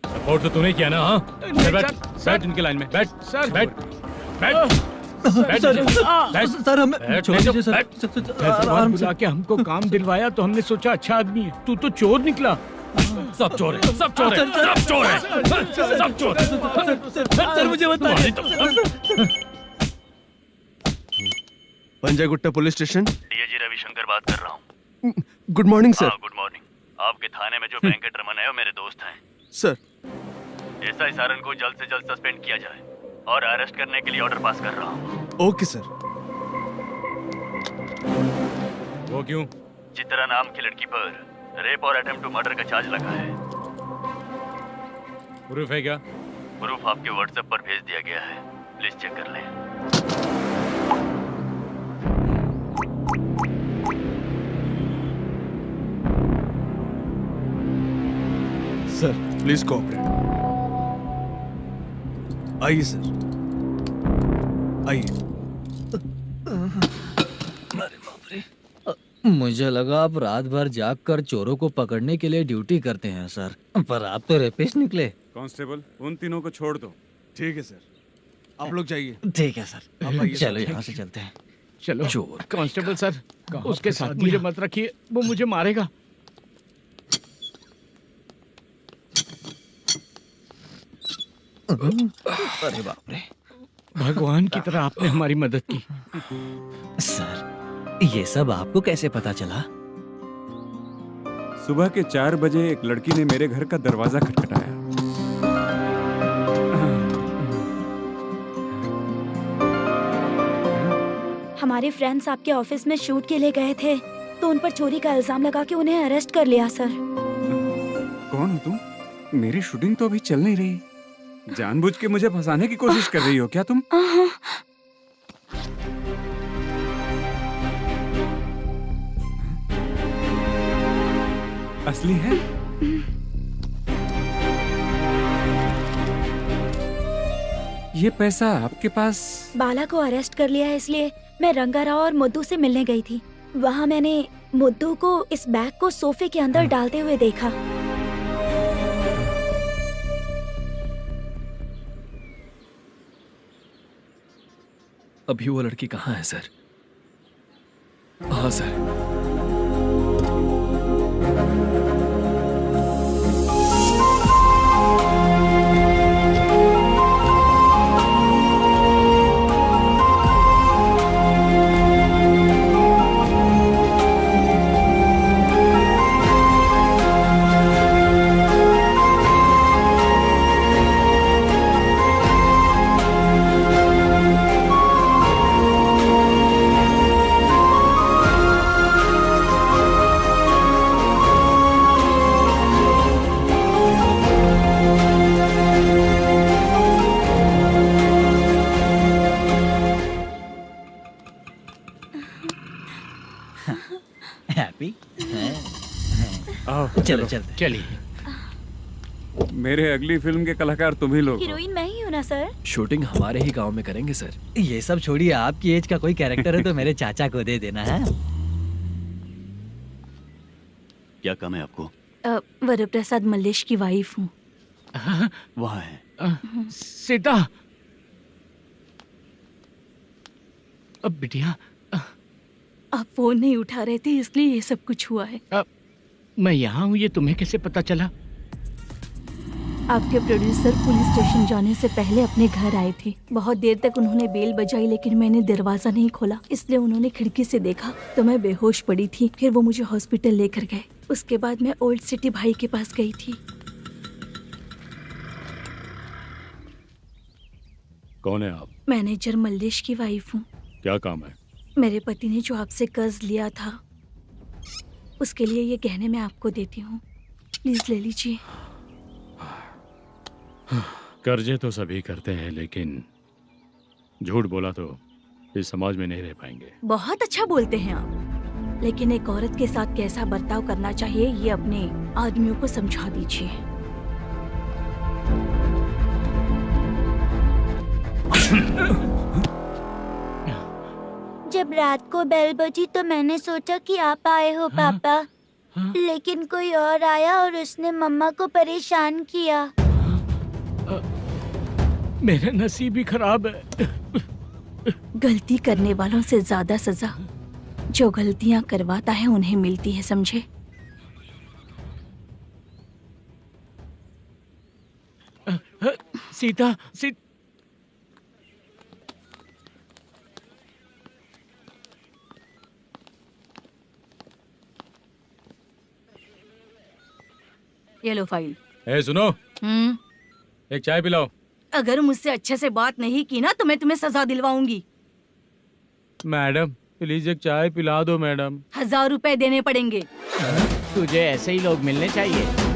सपोर्ट तो तूने किया ना? हाँ, बैठ बैठ इनके लाइन में, बैठ सर, बैठ बैठ सर, हमें छोड़ दीजिए सर। आराम बुला के हमको काम दिलवाया तो हमने सोचा अच्छा आदमी है। तू तो चोर निकला। सब चोर है, सब चोर है, सब चोर है, सब चोर है। सर, मुझे बताइए। Panjagutta police station. DIG Ravishankar बात कर रहा हूँ। Good morning sir. Good morning. आपके थाने में जो वेंकट रमन है वो मेरे दोस्त हैं। सर, एसआई सारन को जल्द से जल्द सस्पेंड किया जाए और अरेस्ट करने के लिए ऑर्डर पास कर रहा हूँ। Okay sir. वो क्यों? चित्रा नाम की लड़की पर रेप और अटेम्प्ट टू मर्डर का चार्ज लगा है। प्रूफ है क्या? प्रूफ आपके व्हाट्सएप पर भेज दिया गया है, प्लीज चेक कर लें। Sir, please cooperate. आइए सर, आइए। मुझे लगा आप रात भर जाग कर चोरों को पकड़ने के लिए ड्यूटी करते हैं सर, पर आप तो रेपिस्ट निकले। कांस्टेबल, उन तीनों को छोड़ दो। ठीक है सर, आप लोग जाइए। ठीक है सर, चलो यहाँ से चलते हैं। चलो चोर कांस्टेबल सर, उसके साथ मुझे मत रखिए, वो मुझे मारेगा। अरे बाप रे, भगवान की तरह आपने हमारी मदद की। सर, ये सब आपको कैसे पता चला? सुबह के 4 बजे एक लड़की ने मेरे घर का दरवाजा खटखटाया। हमारे फ्रेंड्स आपके ऑफिस में शूट के लिए गए थे, तो उन पर चोरी का इल्जाम लगा के उन्हें अरेस्ट कर लिया सर। कौन हो तुम? मेरी शूटिंग तो अभी चल नहीं रही। जानबूझ के मुझे फंसाने की कोशिश कर रही हो क्या तुम? असली है? ये पैसा आपके पास? बाला को अरेस्ट कर लिया है, इसलिए मैं रंगाराव और मुद्दू से मिलने गई थी। वहाँ मैंने मुद्दू को इस बैग को सोफे के अंदर डालते हुए देखा। अभी वो लड़की कहाँ है सर? हाँ सर। हैप्पी? आओ चलो चलते। चलिए। मेरे अगली फिल्म के कलाकार तुम ही लोग हो। हीरोइन मैं ही हूँ ना सर। शूटिंग हमारे ही गांव में करेंगे सर। ये सब छोड़िए, आपकी एज का कोई कैरेक्टर है तो मेरे चाचा को दे देना है। क्या काम है आपको? वरप्रसाद मल्लेश की वाइफ हूँ। वहाँ है। सीता। अब बिटिया, आप फोन नहीं उठा रहे थे इसलिए ये सब कुछ हुआ है। मैं यहाँ हूँ, ये तुम्हें कैसे पता चला? आपके प्रोड्यूसर पुलिस स्टेशन जाने से पहले अपने घर आए थे। बहुत देर तक उन्होंने बेल बजाई लेकिन मैंने दरवाजा नहीं खोला, इसलिए उन्होंने खिड़की से देखा तो मैं बेहोश पड़ी थी। फिर वो मुझे हॉस्पिटल लेकर गए। उसके बाद मैं ओल्ड सिटी भाई के पास गई थी। कौन है आप? मैनेजर मल्लेश की वाइफ हूँ। क्या काम है? मेरे पति ने जो आपसे कर्ज लिया था उसके लिए ये गहने मैं आपको देती हूँ, प्लीज ले लीजिए। कर्जे तो सभी करते हैं लेकिन झूठ बोला तो इस समाज में नहीं रह पाएंगे। बहुत अच्छा बोलते हैं आप, लेकिन एक औरत के साथ कैसा बर्ताव करना चाहिए ये अपने आदमियों को समझा दीजिए। जब रात को बेल बजी तो मैंने सोचा कि आप आए हो पापा, लेकिन कोई और आया और उसने मम्मा को परेशान किया। मेरा नसीब ही खराब है। गलती करने वालों से ज्यादा सजा जो गलतियां करवाता है उन्हें मिलती है, समझे? सीता, ये लो फाइल। ए सुनो, एक चाय पिलाओ। अगर मुझसे अच्छे से बात नहीं की ना तो मैं तुम्हें सजा दिलवाऊंगी। मैडम प्लीज एक चाय पिला दो मैडम। 1000 रुपए देने पड़ेंगे। तुझे ऐसे ही लोग मिलने चाहिए।